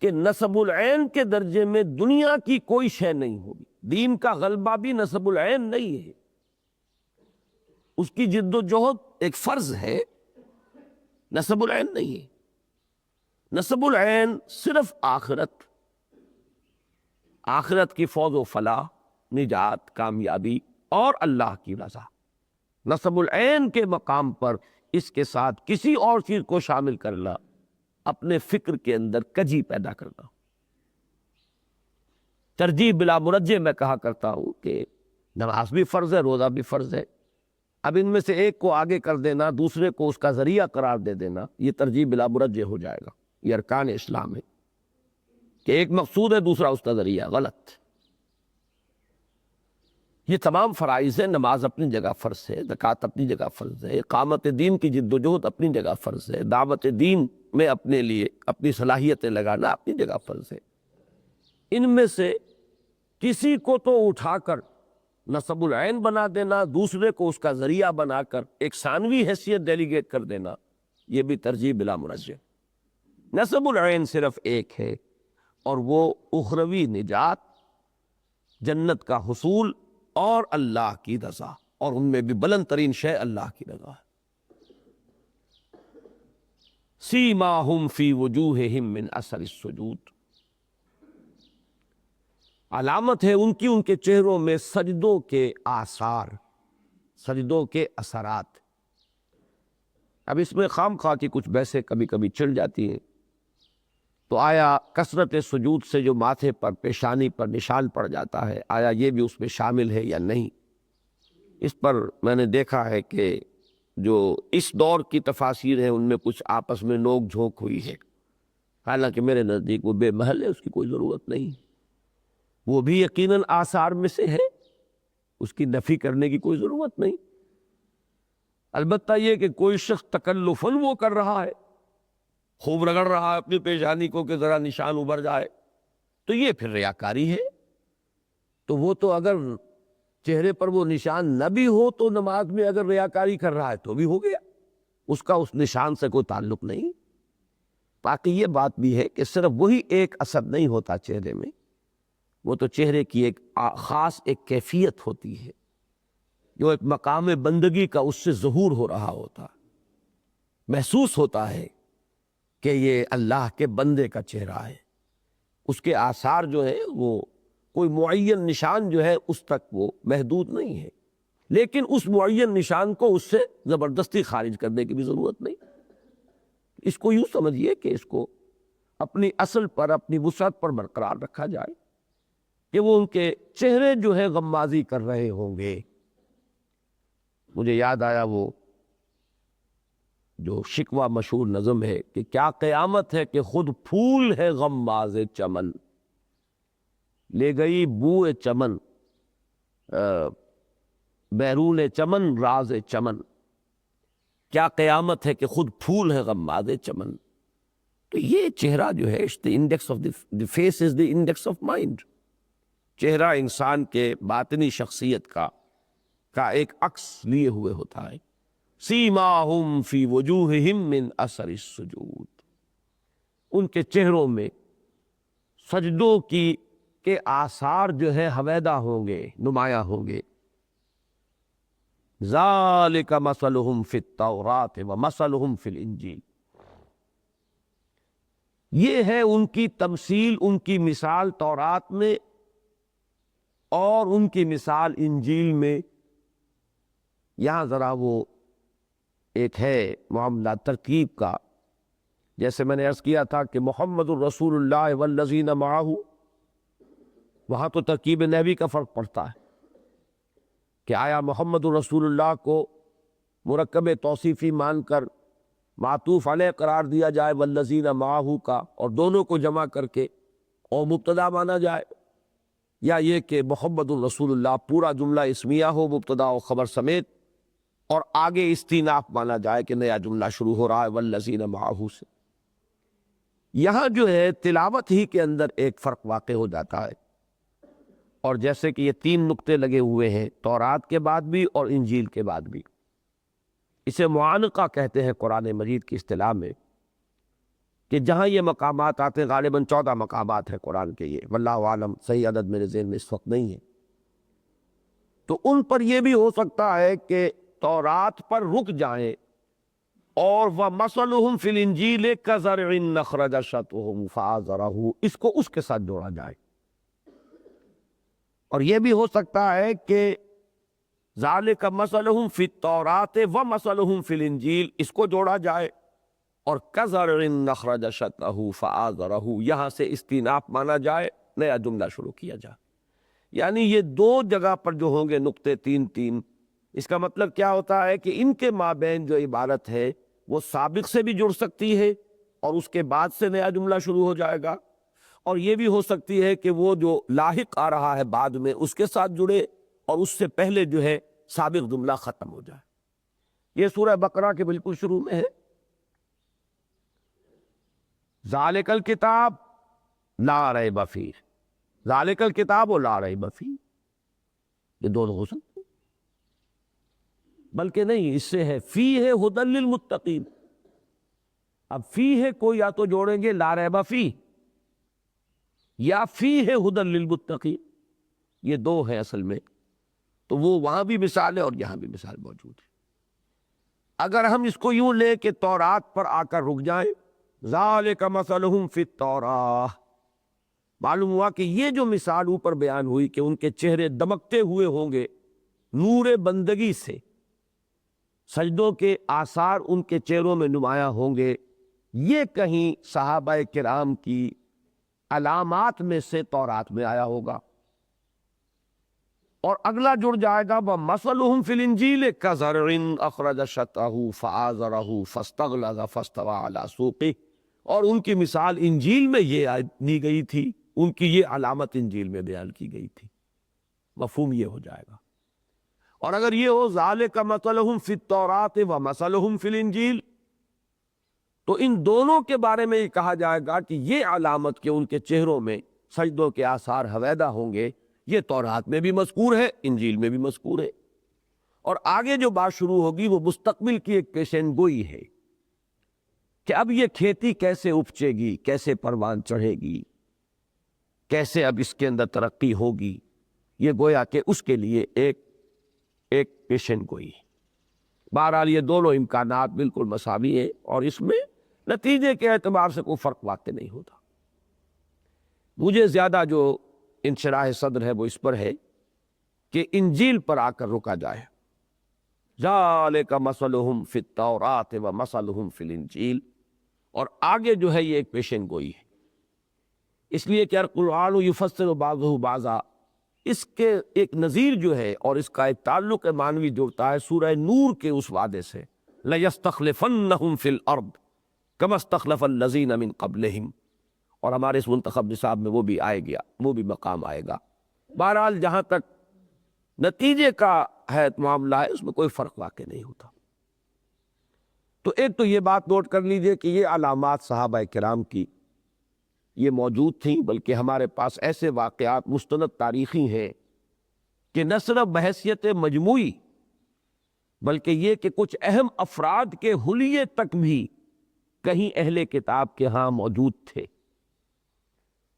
کہ نسب العین کے درجے میں دنیا کی کوئی شے نہیں ہوگی۔ دین کا غلبہ بھی نسب العین نہیں ہے، اس کی جد و جہد ایک فرض ہے، نسب العین نہیں ہے۔ نسب العین صرف آخرت، آخرت کی فوز و فلاح، نجات، کامیابی اور اللہ کی رضا۔ نسب العین کے مقام پر اس کے ساتھ کسی اور چیز کو شامل کرنا اپنے فکر کے اندر کجی پیدا کرنا۔ ترجیح بلا مرجح میں کہا کرتا ہوں کہ نماز بھی فرض ہے، روزہ بھی فرض ہے، اب ان میں سے ایک کو آگے کر دینا، دوسرے کو اس کا ذریعہ قرار دے دینا، یہ ترجیح بلا مرجح ہو جائے گا۔ یہ ارکان اسلام ہے کہ ایک مقصود ہے، دوسرا اس کا ذریعہ، غلط۔ یہ تمام فرائض ہیں، نماز اپنی جگہ فرض ہے، زکوٰۃ اپنی جگہ فرض ہے، اقامت دین کی جد و جہد اپنی جگہ فرض ہے، دعوت دین میں اپنے لیے اپنی صلاحیتیں لگانا اپنی جگہ فرض ہے۔ ان میں سے کسی کو تو اٹھا کر نصب العین بنا دینا، دوسرے کو اس کا ذریعہ بنا کر ایک ثانوی حیثیت ڈیلیگیٹ کر دینا، یہ بھی ترجیح بلا مرجح۔ نصب العین صرف ایک ہے، اور وہ اخروی نجات، جنت کا حصول اور اللہ کی رضا، اور ان میں بھی بلند ترین شے اللہ کی رضا ہے۔ سیماہم فی وجوہہم من اثر السجود، علامت ہے ان کے چہروں میں سجدوں کے آثار، سجدوں کے اثرات۔ اب اس میں خام خواہ کی کچھ بحثیں کبھی کبھی چل جاتی ہیں، تو آیا کثرت سجود سے جو ماتھے پر، پیشانی پر نشان پڑ جاتا ہے، آیا یہ بھی اس میں شامل ہے یا نہیں؟ اس پر میں نے دیکھا ہے کہ جو اس دور کی تفاسیر ہیں ان میں کچھ آپس میں نوک جھونک ہوئی ہے، حالانکہ میرے نزدیک وہ بے محل ہے، اس کی کوئی ضرورت نہیں، وہ بھی یقیناً آثار میں سے ہے، اس کی نفی کرنے کی کوئی ضرورت نہیں۔ البتہ یہ کہ کوئی شخص تکلفاً وہ کر رہا ہے، خوب رگڑ رہا ہے اپنی پیشانی کو کہ ذرا نشان ابھر جائے، تو یہ پھر ریاکاری ہے۔ تو وہ تو اگر چہرے پر وہ نشان نہ بھی ہو تو نماز میں اگر ریاکاری کر رہا ہے تو بھی ہو گیا، اس کا اس نشان سے کوئی تعلق نہیں۔ باقی یہ بات بھی ہے کہ صرف وہی ایک اثر نہیں ہوتا چہرے میں، وہ تو چہرے کی ایک خاص ایک کیفیت ہوتی ہے، جو ایک مقام بندگی کا اس سے ظہور ہو رہا ہوتا، محسوس ہوتا ہے کہ یہ اللہ کے بندے کا چہرہ ہے۔ اس کے آثار جو ہے وہ کوئی معین نشان جو ہے اس تک وہ محدود نہیں ہے، لیکن اس معین نشان کو اس سے زبردستی خارج کرنے کی بھی ضرورت نہیں۔ اس کو یوں سمجھیے کہ اس کو اپنی اصل پر، اپنی وسعت پر برقرار رکھا جائے، کہ وہ ان کے چہرے جو ہے غمازی کر رہے ہوں گے۔ مجھے یاد آیا وہ جو شکوہ مشہور نظم ہے کہ کیا قیامت ہے کہ خود پھول ہے غماز چمن، لے گئی بوئے چمن بیرون چمن راز چمن، کیا قیامت ہے کہ خود پھول ہے غماز چمن۔ تو یہ چہرہ جو ہے index of the face is the index of mind, چہرہ انسان کے باطنی شخصیت کا ایک عکس لیے ہوئے ہوتا ہے۔ سیماہم فی وجوہہم من اثر السجود، ان کے چہروں میں سجدوں کے آثار جو ہے حویدہ ہوں گے، نمایاں ہوں گے۔ ذالک مثلہم فی التوراۃ ومثلہم فی الانجیل، یہ ہے ان کی تمثیل، ان کی مثال تورات میں اور ان کی مثال انجیل میں۔ یہاں ذرا وہ ایک ہے معاملہ ترکیب کا، جیسے میں نے عرض کیا تھا کہ محمد الرسول اللہ والذین معہ، وہاں تو ترکیب نحوی کا فرق پڑتا ہے کہ آیا محمد الرسول اللہ کو مرکب توصیفی مان کر معطوف علیہ قرار دیا جائے والذین معہ کا، اور دونوں کو جمع کر کے اور مبتدا مانا جائے، یا یہ کہ محمد الرسول اللہ پورا جملہ اسمیہ ہو مبتدا و خبر سمیت، اور آگے استیناف مانا جائے کہ نیا جملہ شروع ہو رہا ہے والذین معہ سے۔ یہاں جو ہے تلاوت ہی کے اندر ایک فرق واقع ہو جاتا ہے، اور جیسے کہ یہ 3 نقطے لگے ہوئے ہیں تورات کے بعد بھی اور انجیل کے بعد بھی، اسے معانقہ کہتے ہیں قرآن مجید کی اصطلاح میں، کہ جہاں یہ مقامات آتے ہیں، غالباً 14 مقامات ہیں قرآن کے، یہ واللہ عالم، صحیح عدد میرے ذہن میں اس وقت نہیں ہے، تو ان پر یہ بھی ہو سکتا ہے کہ تورات پر رک جائیں، اور وَمَثَلُهُمْ فِي الْإِنْجِيلِ كَزَرْعٍ أَخْرَجَ شَطْأَهُ فَآزَرَهُ، اس کو اس کے ساتھ جوڑا جائے۔ اور یہ بھی ہو سکتا ہے کہ ذَلِكَ مَثَلُهُمْ فِي التَّوْرَاةِ وَمَثَلُهُمْ فِي الْإِنْجِيلِ، اس کو جوڑا جائے، اور كَزَرْعٍ أَخْرَجَ شَطْأَهُ فَآزَرَهُ یہاں سے استیناف مانا جائے، نیا جملہ شروع کیا جائے۔ یعنی یہ 2 جگہ پر جو ہوں گے نقطے 3 اس کا مطلب کیا ہوتا ہے کہ ان کے مابین جو عبارت ہے وہ سابق سے بھی جڑ سکتی ہے اور اس کے بعد سے نیا جملہ شروع ہو جائے گا، اور یہ بھی ہو سکتی ہے کہ وہ جو لاحق آ رہا ہے بعد میں اس کے ساتھ جڑے، اور اس سے پہلے جو ہے سابق جملہ ختم ہو جائے. یہ سورہ بقرہ کے بالکل شروع میں ہے. ذالک الکتاب لا ریب فیہ، ذالک الکتاب و لا ریب فیہ، یہ دونوں ہو سکتے ہیں. بلکہ نہیں، اس سے ہے فیہ ھدی للمتقین. اب فیہ کو یا تو جوڑیں گے لا ریب فیہ یا فیہ ھدی للمتقین، یہ دو ہیں اصل میں. تو وہ وہاں بھی مثال ہے اور یہاں بھی مثال موجود ہے. اگر ہم اس کو یوں لے کہ تورات پر آ کر رک جائیں، ذالک مثلہم فی التوراۃ، معلوم ہوا کہ یہ جو مثال اوپر بیان ہوئی کہ ان کے چہرے دمکتے ہوئے ہوں گے نور بندگی سے، سجدوں کے آثار ان کے چہروں میں نمایاں ہوں گے، یہ کہیں صحابہ کرام کی علامات میں سے تورات میں آیا ہوگا. اور اگلا جڑ جائے گا وَمَثَلُهُمْ فِي الْإِنْجِيلِ كَزَرْعٍ أَخْرَجَ شَطْأَهُ فَآزَرَهُ فَاسْتَغْلَظَ فَاسْتَوَىٰ عَلَىٰ سُوقِهِ. اور ان کی مثال انجیل میں یہ دی گئی تھی، ان کی یہ علامت انجیل میں بیان کی گئی تھی. مفہوم یہ ہو جائے گا. اور اگر یہ ہو ذَلِكَ مَثَلُهُمْ فِي التَّوْرَاةِ وَمَثَلُهُمْ فِي الْإِنْجِيلِ، تو ان دونوں کے بارے میں یہ کہا جائے گا کہ یہ علامت کہ ان کے چہروں میں سجدوں کے آثار حویدہ ہوں گے، یہ تورات میں بھی مذکور ہے، انجیل میں بھی مذکور ہے. اور آگے جو بات شروع ہوگی وہ مستقبل کی ایک پیشین گوئی ہے کہ اب یہ کھیتی کیسے اپجے گی، کیسے پروان چڑھے گی، کیسے اب اس کے اندر ترقی ہوگی. یہ گویا کہ اس کے لیے ایک پیشین گوئی ہے. بہرحال یہ دونوں امکانات بالکل مساوی ہیں اور اس میں نتیجے کے اعتبار سے کوئی فرق واقع نہیں ہوتا. مجھے زیادہ جو انشراح صدر ہے وہ اس پر ہے کہ انجیل پر آ کر رکا جائے. ذالک مثلہم فی التوراۃ ومثلہم فی الانجیل، اور آگے جو ہے یہ ایک پیشین گوئی ہے. اس لیے کہ القرآن یفسر بعضہ بعضا، اس کے ایک نظیر جو ہے اور اس کا ایک تعلق معنوی جڑتا ہے سورہ نور کے اس وعدے سے لَيَسْتَخْلِفَنَّهُمْ فِي الْأَرْضِ كَمَا اسْتَخْلَفَ الَّذِينَ مِن قَبْلِهِمْ، اور ہمارے اس منتخب نصاب میں وہ بھی آئے گیا، وہ بھی مقام آئے گا. بہرحال جہاں تک نتیجے کا ہے معاملہ ہے اس میں کوئی فرق واقع نہیں ہوتا. تو ایک تو یہ بات نوٹ کر لیجئے کہ یہ علامات صحابہ کرام کی یہ موجود تھیں، بلکہ ہمارے پاس ایسے واقعات مستند تاریخی ہیں کہ نہ صرف بحیثیت مجموعی بلکہ یہ کہ کچھ اہم افراد کے حلیے تک بھی کہیں اہل کتاب کے ہاں موجود تھے.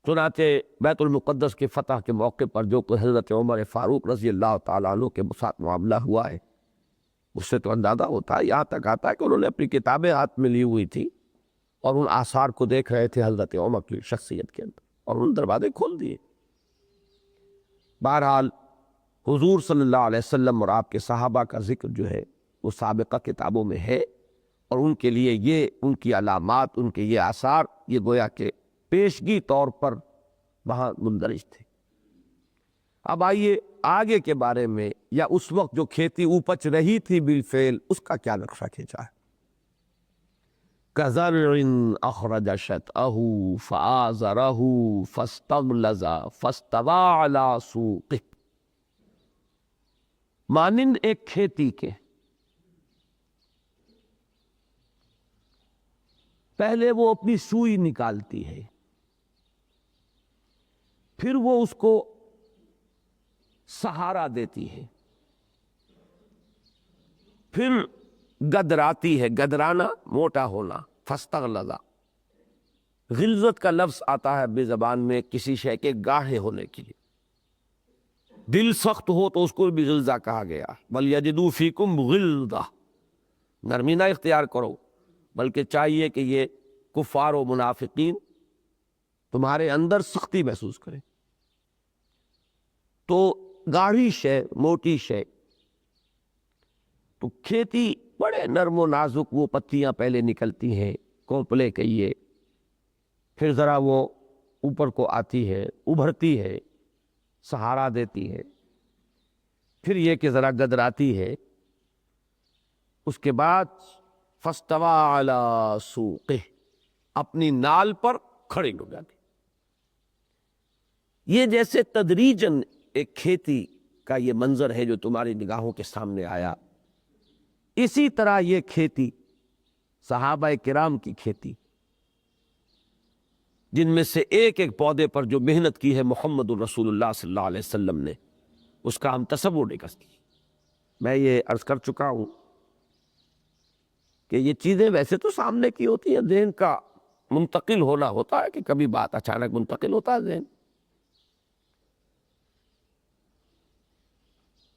چنانچہ بیت المقدس کے فتح کے موقع پر جو کہ حضرت عمر فاروق رضی اللہ تعالیٰ عنہ کے ساتھ معاملہ ہوا ہے، اس سے تو اندازہ ہوتا ہے، یہاں تک آتا ہے کہ انہوں نے اپنی کتابیں ہاتھ میں لی ہوئی تھی اور ان آثار کو دیکھ رہے تھے حضرت عمر کی شخصیت کے اندر، اور ان دروازے کھول دیے. بہرحال حضور صلی اللہ علیہ وسلم اور آپ کے صحابہ کا ذکر جو ہے وہ سابقہ کتابوں میں ہے، اور ان کے لیے یہ ان کی علامات، ان کے یہ آثار، یہ گویا کہ پیشگی طور پر وہاں مندرج تھے. اب آئیے آگے کے بارے میں، یا اس وقت جو کھیتی اپج رہی تھی بالفعل، اس کا کیا نقشہ کھینچا ہے. كَزَرْعٍ أَخْرَجَ شَطْأَهُ فَآزَرَهُ فَاسْتَغْلَظَ فَاسْتَوَىٰ عَلَىٰ سُوقِهِ، مانند ایک کھیتی کے پہلے وہ اپنی سوئی نکالتی ہے، پھر وہ اس کو سہارا دیتی ہے، پھر گدراتی ہے. گدرانا موٹا ہونا، فاستغلظ. غلظت کا لفظ آتا ہے بے زبان میں کسی شے کے گاڑھے ہونے کے لیے. دل سخت ہو تو اس کو بھی غلظہ کہا گیا. وَلْيَجِدُوا فِيكُمْ غِلظَةً، نرمی نہ اختیار کرو، بلکہ چاہیے کہ یہ کفار و منافقین تمہارے اندر سختی محسوس کریں. تو گاڑھی شے، موٹی شے، تو کھیتی بڑے نرم و نازک وہ پتیاں پہلے نکلتی ہیں، کونپلے کہیے، پھر ذرا وہ اوپر کو آتی ہے، ابھرتی ہے، سہارا دیتی ہے، پھر یہ کہ ذرا گدراتی ہے، اس کے بعد فَاسْتَوَىٰ عَلَىٰ سُوقِهِ، اپنی نال پر کھڑی ہو جاتی. یہ جیسے تدریجاً ایک کھیتی کا یہ منظر ہے جو تمہاری نگاہوں کے سامنے آیا، اسی طرح یہ کھیتی، صحابہ کرام کی کھیتی، جن میں سے ایک ایک پودے پر جو محنت کی ہے محمد الرسول اللہ صلی اللہ علیہ وسلم نے، اس کا ہم تصور نہیں کر سکتے۔ میں یہ عرض کر چکا ہوں کہ یہ چیزیں ویسے تو سامنے کی ہوتی ہیں، ذہن کا منتقل ہونا ہوتا ہے کہ کبھی بات اچانک منتقل ہوتا ہے ذہن۔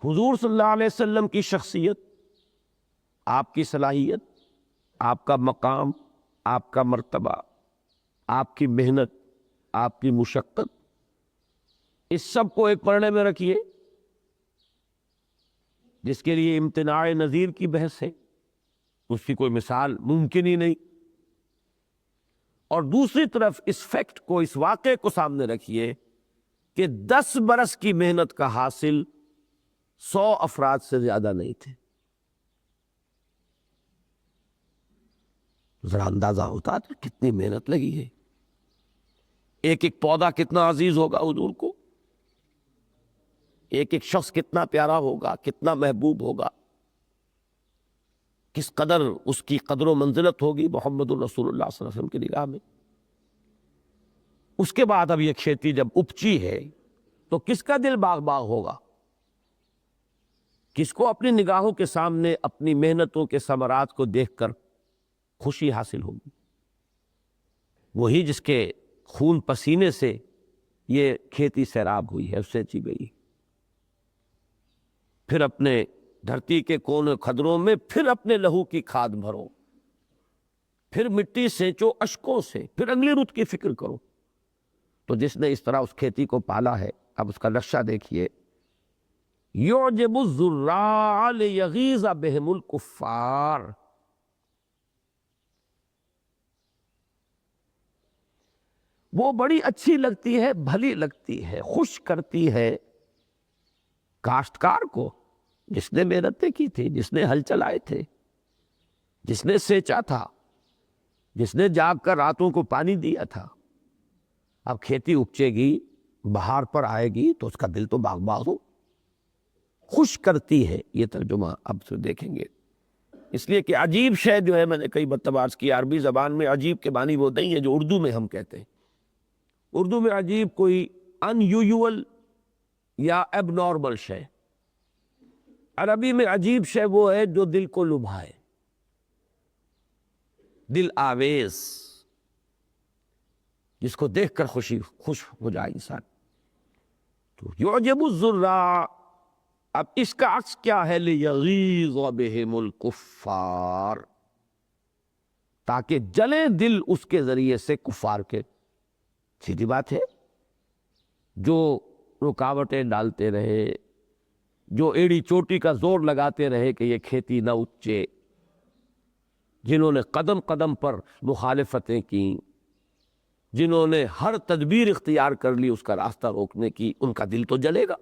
حضور صلی اللہ علیہ وسلم کی شخصیت، آپ کی صلاحیت، آپ کا مقام، آپ کا مرتبہ، آپ کی محنت، آپ کی مشقت، اس سب کو ایک پڑھنے میں رکھیے، جس کے لیے امتناع نظیر کی بحث ہے، اس کی کوئی مثال ممکن ہی نہیں۔ اور دوسری طرف اس فیکٹ کو، اس واقعے کو سامنے رکھیے کہ 10 برس کی محنت کا حاصل 100 افراد سے زیادہ نہیں تھے۔ ذرا اندازہ ہوتا ہے کتنی محنت لگی ہے، ایک ایک پودا کتنا عزیز ہوگا حضور کو، ایک ایک شخص کتنا پیارا ہوگا، کتنا محبوب ہوگا، کس قدر اس کی قدر و منزلت ہوگی محمد الرسول اللہ صلی اللہ علیہ وسلم کی نگاہ میں۔ اس کے بعد اب یہ کھیتی جب اپجی ہے تو کس کا دل باغ باغ ہوگا؟ کس کو اپنی نگاہوں کے سامنے اپنی محنتوں کے ثمرات کو دیکھ کر خوشی حاصل ہوگی؟ وہی جس کے خون پسینے سے یہ کھیتی سیراب ہوئی ہے، اس سے چی گئی۔ پھر اپنے دھرتی کے کونے خدروں میں پھر اپنے لہو کی کھاد بھرو، پھر مٹی سینچو اشکوں سے، پھر اگلی رت کی فکر کرو۔ تو جس نے اس طرح اس کھیتی کو پالا ہے، اب اس کا نقشہ دیکھیے، یعجب الزراع لیغیظ بہم الکفار۔ وہ بڑی اچھی لگتی ہے، بھلی لگتی ہے، خوش کرتی ہے کاشتکار کو، جس نے محنتیں کی تھی، جس نے ہل چلائے تھے، جس نے سینچا تھا، جس نے جاگ کر راتوں کو پانی دیا تھا۔ اب کھیتی اپجے گی، بہار پر آئے گی تو اس کا دل تو باغ باغ ہو، خوش کرتی ہے۔ یہ ترجمہ اب سے دیکھیں گے، اس لیے کہ عجیب شے جو ہے، میں نے کئی مرتبہ عرض کیا، عربی زبان میں عجیب کے معنی وہ نہیں ہے جو اردو میں ہم کہتے ہیں۔ اردو میں عجیب کوئی ان یوزول یا اب نارمل شے، عربی میں عجیب شے وہ ہے جو دل کو لبھائے، دل آویز، جس کو دیکھ کر خوش ہو جائے انسان۔ تو یعجب الزراع، اب اس کا عکس کیا ہے؟ لیغیظ بہم الکفار، تاکہ جلے دل اس کے ذریعے سے کفار کے۔ سیدھی بات ہے، جو رکاوٹیں ڈالتے رہے، جو ایڑی چوٹی کا زور لگاتے رہے کہ یہ کھیتی نہ اپجے، جنہوں نے قدم قدم پر مخالفتیں کی، جنہوں نے ہر تدبیر اختیار کر لی اس کا راستہ روکنے کی، ان کا دل تو جلے گا۔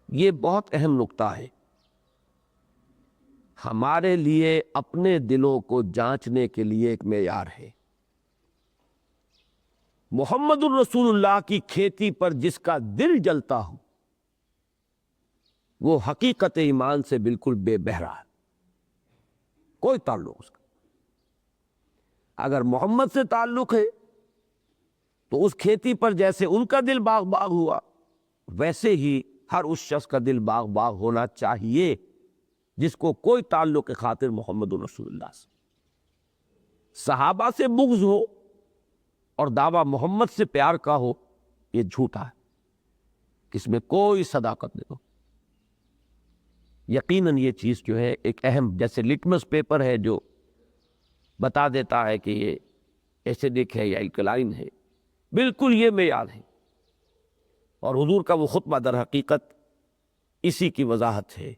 یہ بہت اہم نکتہ ہے ہمارے لیے، اپنے دلوں کو جانچنے کے لیے ایک معیار ہے۔ محمد الرسول اللہ کی کھیتی پر جس کا دل جلتا ہو، وہ حقیقت ایمان سے بالکل بے بہرا ہے، کوئی تعلق اس کا۔ اگر محمد سے تعلق ہے تو اس کھیتی پر جیسے ان کا دل باغ باغ ہوا، ویسے ہی ہر اس شخص کا دل باغ باغ ہونا چاہیے جس کو کوئی تعلق خاطر محمد الرسول اللہ سے۔ صحابہ سے بغض ہو اور دعویٰ محمد سے پیار کا ہو، یہ جھوٹا ہے، اس میں کوئی صداقت نہیں ہو۔ یقیناً یہ چیز جو ہے ایک اہم، جیسے لٹمس پیپر ہے جو بتا دیتا ہے کہ یہ ایسیڈک ہے یا الکلائن ہے، بالکل یہ معیار ہے۔ اور حضور کا وہ خطبہ در حقیقت اسی کی وضاحت ہے۔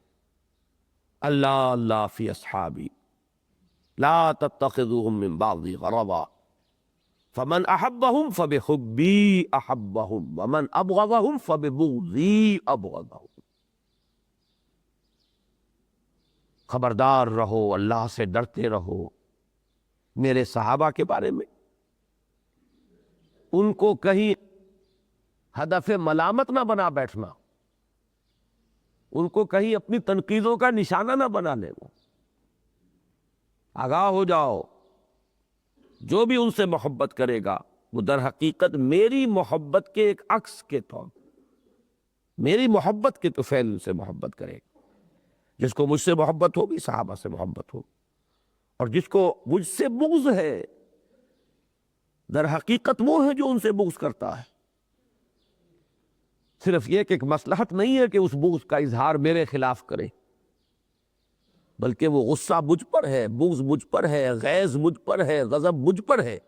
اللہ اللہ فی اصحابی لا تتخذوهم من بعضی غرضا فمن احبهم فبحبی احبهم ومن ابغضهم فببغضی ابغضهم۔ خبردار رہو، اللہ سے ڈرتے رہو میرے صحابہ کے بارے میں، ان کو کہیں ہدف ملامت نہ بنا بیٹھنا، ان کو کہیں اپنی تنقیدوں کا نشانہ نہ بنا لے. وہ آگاہ ہو جاؤ، جو بھی ان سے محبت کرے گا وہ در حقیقت میری محبت کے ایک عکس کے طور، میری محبت کے طفیل سے محبت کرے گا. جس کو مجھ سے محبت ہوگی صحابہ سے محبت ہوگی، اور جس کو مجھ سے بغض ہے در حقیقت وہ ہے جو ان سے بغض کرتا ہے. صرف یہ کہ ایک مصلحت نہیں ہے کہ اس بغض کا اظہار میرے خلاف کرے، بلکہ وہ غصہ مجھ پر ہے، بغض مجھ پر ہے، غیظ مجھ پر ہے، غضب مجھ پر ہے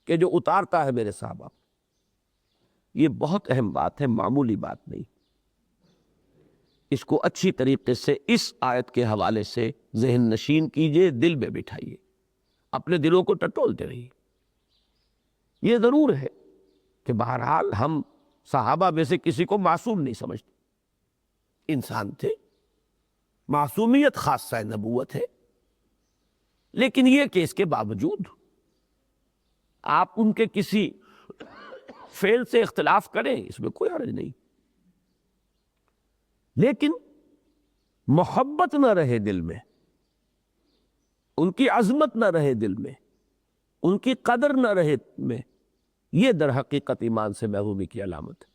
کہ جو اتارتا ہے میرے صحابہ. یہ بہت اہم بات ہے، معمولی بات نہیں. اس کو اچھی طریقے سے اس آیت کے حوالے سے ذہن نشین کیجئے، دل میں بٹھائیے، اپنے دلوں کو ٹٹولتے رہیے. یہ ضرور ہے کہ بہرحال ہم صحابہ میں سے کسی کو معصوم نہیں سمجھتے، انسان تھے، معصومیت خاصہ نبوت ہے. لیکن یہ کہ اس کے باوجود آپ ان کے کسی فعل سے اختلاف کریں، اس میں کوئی حرج نہیں، لیکن محبت نہ رہے دل میں، ان کی عظمت نہ رہے دل میں، ان کی قدر نہ رہے میں، یہ در حقیقت ایمان سے محرومی کی علامت ہے.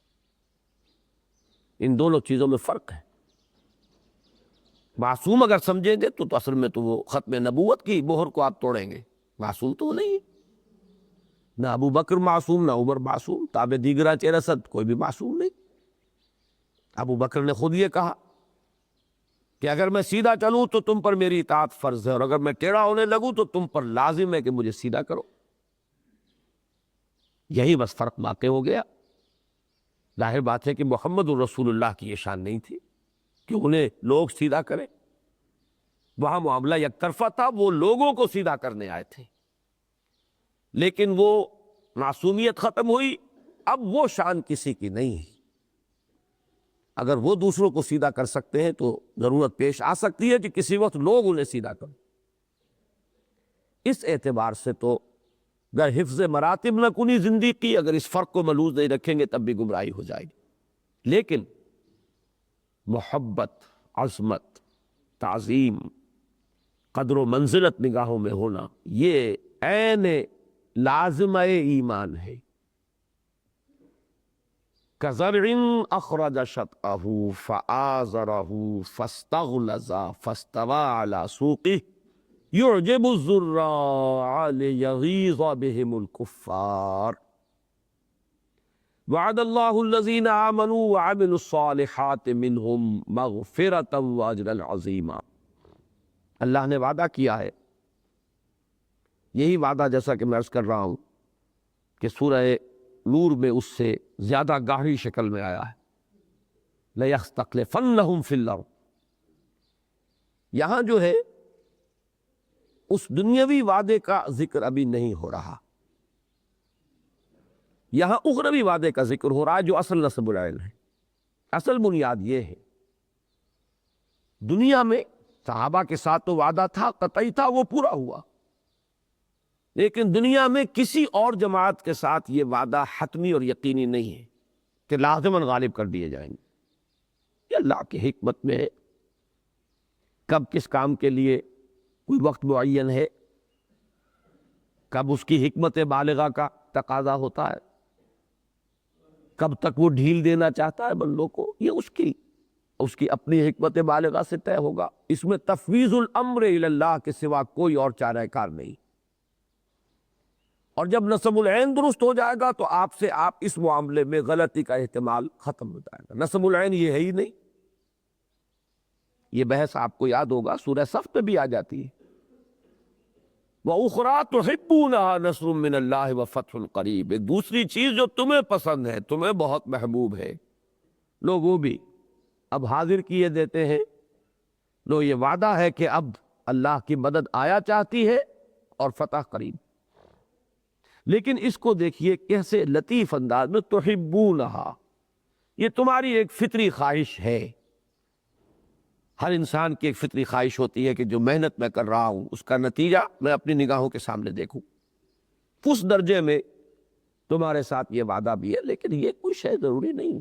ان دونوں چیزوں میں فرق ہے. معصوم اگر سمجھیں گے تو اصل میں تو وہ ختم نبوت کی مہر کو آپ توڑیں گے. معصوم تو نہیں ہے، نہ ابو بکر معصوم، نہ عمر معصوم، تابع دیگرہ چہ رسد کوئی بھی معصوم نہیں. ابو بکر نے خود یہ کہا کہ اگر میں سیدھا چلوں تو تم پر میری اطاعت فرض ہے، اور اگر میں ٹیڑھا ہونے لگوں تو تم پر لازم ہے کہ مجھے سیدھا کرو. یہی بس فرق واقع ہو گیا. ظاہر بات ہے کہ محمد الرسول اللہ کی یہ شان نہیں تھی کہ انہیں لوگ سیدھا کریں. وہاں معاملہ یک طرفہ تھا، وہ لوگوں کو سیدھا کرنے آئے تھے، لیکن وہ معصومیت ختم ہوئی. اب وہ شان کسی کی نہیں ہے. اگر وہ دوسروں کو سیدھا کر سکتے ہیں تو ضرورت پیش آ سکتی ہے کہ کسی وقت لوگ انہیں سیدھا کریں. اس اعتبار سے تو گر حفظ مراتب نہ کنی زندگی، اگر اس فرق کو ملحوظ نہیں رکھیں گے تب بھی گمراہی ہو جائے گی. لیکن محبت، عظمت، تعظیم، قدر و منزلت نگاہوں میں ہونا، یہ عین لازمہ ایمان ہے. كَزَرْعٍ أَخْرَجَ شَطْأَهُ فَآزَرَهُ فَاسْتَغْلَظَ فَاسْتَوَىٰ عَلَىٰ سُوقِهِ يُعْجِبُ الزُّرَّاعَ لِيَغِيظَ بِهِمُ الْكُفَّارَ. وعد الله الذين آمنوا وعملوا الصالحات منهم مغفرة وأجرا عظيما. اللہ نے وعدہ کیا ہے، یہی وعدہ جیسا کہ میں عرض کر رہا ہوں کہ سورہ نور میں اس سے زیادہ گاہری شکل میں آیا ہے، لَيَسْتَخْلِفَنَّهُمْ فِي الْأَرْضِ. یہاں جو ہے اس دنیاوی وعدے کا ذکر ابھی نہیں ہو رہا، یہاں اخروی وعدے کا ذکر ہو رہا ہے جو اصل نصب العین ہے. اصل بنیاد یہ ہے، دنیا میں صحابہ کے ساتھ تو وعدہ تھا، قطعی تھا، وہ پورا ہوا، لیکن دنیا میں کسی اور جماعت کے ساتھ یہ وعدہ حتمی اور یقینی نہیں ہے کہ لازماً غالب کر دیے جائیں گے. یہ اللہ کی حکمت میں ہے، کب کس کام کے لیے کوئی وقت معین ہے، کب اس کی حکمت بالغہ کا تقاضا ہوتا ہے، کب تک وہ ڈھیل دینا چاہتا ہے بندوں کو، یہ اس کی اپنی حکمت بالغہ سے طے ہوگا. اس میں تفویض الامر الی اللہ کے سوا کوئی اور چارہ کار نہیں. اور جب نصب العین درست ہو جائے گا تو آپ اس معاملے میں غلطی کا احتمال ختم ہو جائے گا. نصب العین یہ ہے ہی نہیں. یہ بحث آپ کو یاد ہوگا سورہ صف پہ بھی آ جاتی ہے، وَأُخْرَىٰ تُحِبُّونَهَا نَصْرٌ مِّنَ اللَّهِ وَفَتْحٌ قَرِيبٌ. ایک دوسری چیز جو تمہیں پسند ہے، تمہیں بہت محبوب ہے، لو وہ بھی اب حاضر کیے دیتے ہیں. لو یہ وعدہ ہے کہ اب اللہ کی مدد آیا چاہتی ہے اور فتح قریب. لیکن اس کو دیکھیے کیسے لطیف انداز میں تحبونہا، یہ تمہاری ایک فطری خواہش ہے. ہر انسان کی ایک فطری خواہش ہوتی ہے کہ جو محنت میں کر رہا ہوں اس کا نتیجہ میں اپنی نگاہوں کے سامنے دیکھوں. اس درجے میں تمہارے ساتھ یہ وعدہ بھی ہے، لیکن یہ کوئی شے ضروری نہیں۔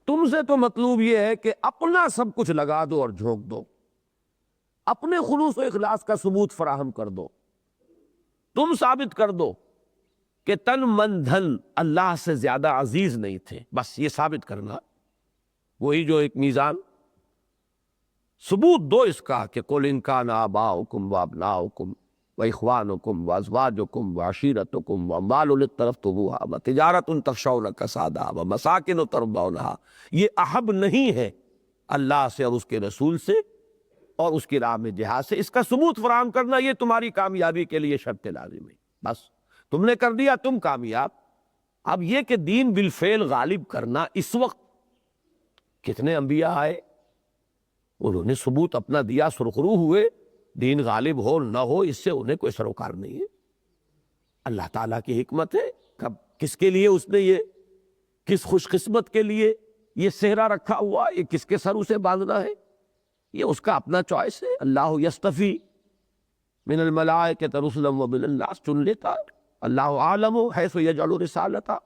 تم سے تو مطلوب یہ ہے کہ اپنا سب کچھ لگا دو اور جھونک دو، اپنے خلوص و اخلاص کا ثبوت فراہم کر دو، تم ثابت کر دو کہ تن من دھن اللہ سے زیادہ عزیز نہیں تھے، بس یہ ثابت کرنا، وہی جو ایک میزان، ثبوت دو اس کا کہ قل ان کان آباؤکم وابناؤکم واخوانکم وازواجکم وعشیرتکم واموال اقترفتموها وتجارۃ تخشون کسادها ومساکن ترضونها، یہ احب نہیں ہے اللہ سے اور اس کے رسول سے اور اس کی راہ میں جہاد سے، اس کا ثبوت فراہم کرنا یہ تمہاری کامیابی کے لیے شرط لازم ہے۔ بس تم نے کر دیا، تم کامیاب۔ اب یہ کہ دین بالفعل غالب کرنا، اس وقت کتنے انبیاء آئے، انہوں نے ثبوت اپنا دیا، سرخرو ہوئے، دین غالب ہو نہ ہو اس سے انہیں کوئی سروکار نہیں ہے۔ اللہ تعالیٰ کی حکمت ہے، کب کس کے لیے اس نے یہ، کس خوش قسمت کے لیے یہ صحرا رکھا ہوا، یہ کس کے سر اسے باندھنا ہے، یہ اس کا اپنا چوائس ہے۔ اللہ یصطفی من الملائکۃ رسلا ومن الناس، چن لیتا ہے۔ اللہ عالم حیث یجعل رسالتہ،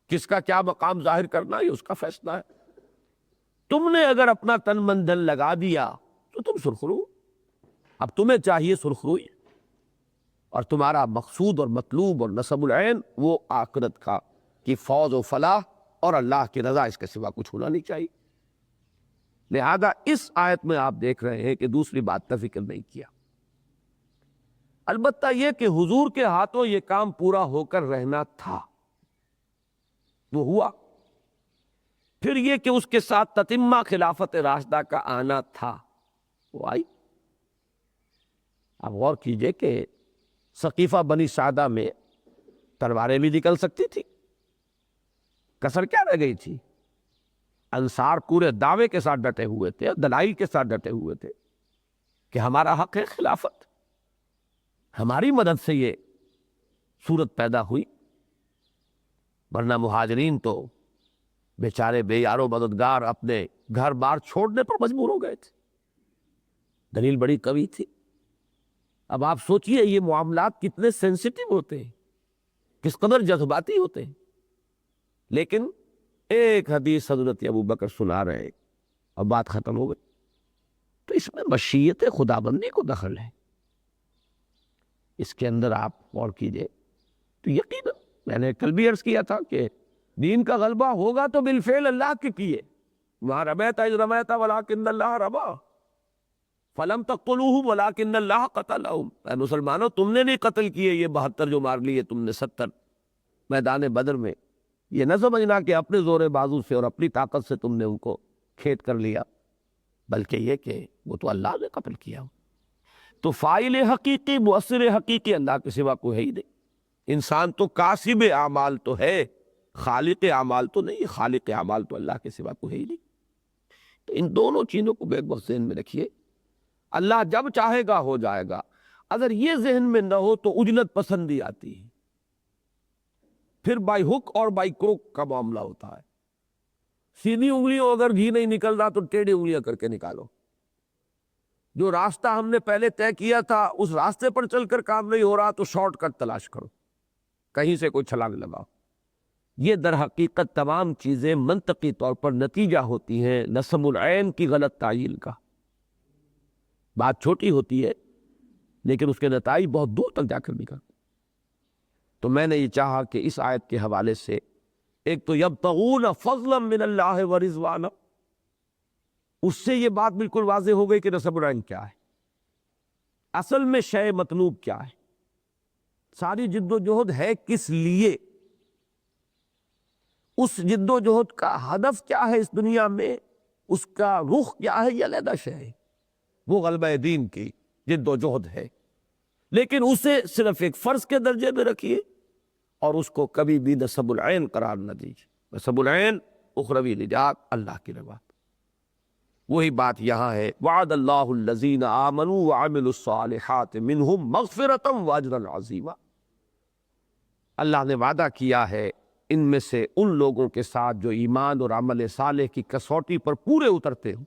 کس کا کیا مقام ظاہر کرنا یہ اس کا فیصلہ ہے۔ تم نے اگر اپنا تن من دھن لگا دیا تو تم سرخرو، اب تمہیں چاہیے سرخروئی، اور تمہارا مقصود اور مطلوب اور نصب العین وہ آخرت کا کی فوز و فلاح اور اللہ کی رضا، اس کے سوا کچھ ہونا نہیں چاہیے۔ لہذا اس آیت میں آپ دیکھ رہے ہیں کہ دوسری بات کا فکر نہیں کیا، البتہ یہ کہ حضور کے ہاتھوں یہ کام پورا ہو کر رہنا تھا، وہ ہوا۔ پھر یہ کہ اس کے ساتھ تتمہ خلافت راشدہ کا آنا تھا، وہ آئی۔ اب غور کیجئے کہ ثقیفہ بنی سعدہ میں تلواریں بھی نکل سکتی تھی، کسر کیا رہ گئی تھی؟ انصار پورے دعوے کے ساتھ ڈٹے ہوئے تھے، دلائل کے ساتھ ڈٹے ہوئے تھے کہ ہمارا حق ہے خلافت، ہماری مدد سے یہ صورت پیدا ہوئی، ورنہ مہاجرین تو بیچارے بے یار و مددگار اپنے گھر بار چھوڑنے پر مجبور ہو گئے تھے، دلیل بڑی قوی تھی۔ اب آپ سوچئے یہ معاملات کتنے سینسٹیو ہوتے ہیں، کس قدر جذباتی ہوتے ہیں، لیکن ایک حدیث حضرت ابوبکر سنا رہے اور بات ختم ہو گئی، تو اس میں مشیت خدا بندی کو دخل ہے، اس کے اندر آپ غور کیجئے تو یقیناً میں نے کل بھی عرض کیا تھا کہ دین کا غلبہ ہوگا تو بالفعل اللہ کے کیے، وہاں رمیت اذ رمیت ولکن اللہ رما فلم تقتلوہ ولکن اللہ قتلہم، اے مسلمانوں تم نے نہیں قتل کیے یہ 72 جو مار لیے تم نے 70 میدان بدر میں، یہ نہ سمجھنا کہ اپنے زور بازو سے اور اپنی طاقت سے تم نے ان کو کھیت کر لیا، بلکہ یہ کہ وہ تو اللہ نے قتل کیا۔ تو فاعل حقیقی مؤثر حقیقی اللہ کے سوا کوئی ہے ہی نہیں، انسان تو کاسب اعمال تو ہے، خالق اعمال تو نہیں، خالق اعمال تو اللہ کے سوا کوئی ہے ہی نہیں۔ تو ان دونوں چیزوں کو ایک وقت ذہن میں رکھیے، اللہ جب چاہے گا ہو جائے گا۔ اگر یہ ذہن میں نہ ہو تو عجلت پسندی آتی ہے، پھر بائی ہک اور بائی کروک کا معاملہ ہوتا ہے، سیدھی انگلیوں اگر گھی نہیں نکل رہا تو ٹیڑھی انگلیاں کر کے نکالو، جو راستہ ہم نے پہلے طے کیا تھا اس راستے پر چل کر کام نہیں ہو رہا تو شارٹ کٹ تلاش کرو، کہیں سے کوئی چھلانگ لگاؤ۔ یہ در حقیقت تمام چیزیں منطقی طور پر نتیجہ ہوتی ہیں نصب العین کی غلط تعیین کا۔ بات چھوٹی ہوتی ہے لیکن اس کے نتائج بہت دور تک جا کر نکلتے۔ تو میں نے یہ چاہا کہ اس آیت کے حوالے سے ایک تو یبتغون فضلا من اللہ ورضوانا، اس سے یہ بات بالکل واضح ہو گئی کہ نصب العین کیا ہے، اصل میں شے مطلوب کیا ہے، ساری جد و جہد ہے کس لیے، اس جد و جہد کا ہدف کیا ہے اس دنیا میں، اس کا رخ کیا ہے، یہ علیحدہ شے ہے، وہ غلبہ دین کی جد و جہد ہے، لیکن اسے صرف ایک فرض کے درجے میں رکھیے اور اس کو کبھی بھی نصب العین قرار نہ دیجیے۔ نصب العین اخروی نجات، اللہ کی رضا۔ وہی بات یہاں ہے، وعد اللہ الذین آمنوا وعملوا الصالحات منہم مغفرۃ واجرا عظیما، اللہ نے وعدہ کیا ہے ان میں سے ان لوگوں کے ساتھ جو ایمان اور عمل صالح کی کسوٹی پر پورے اترتے ہوں،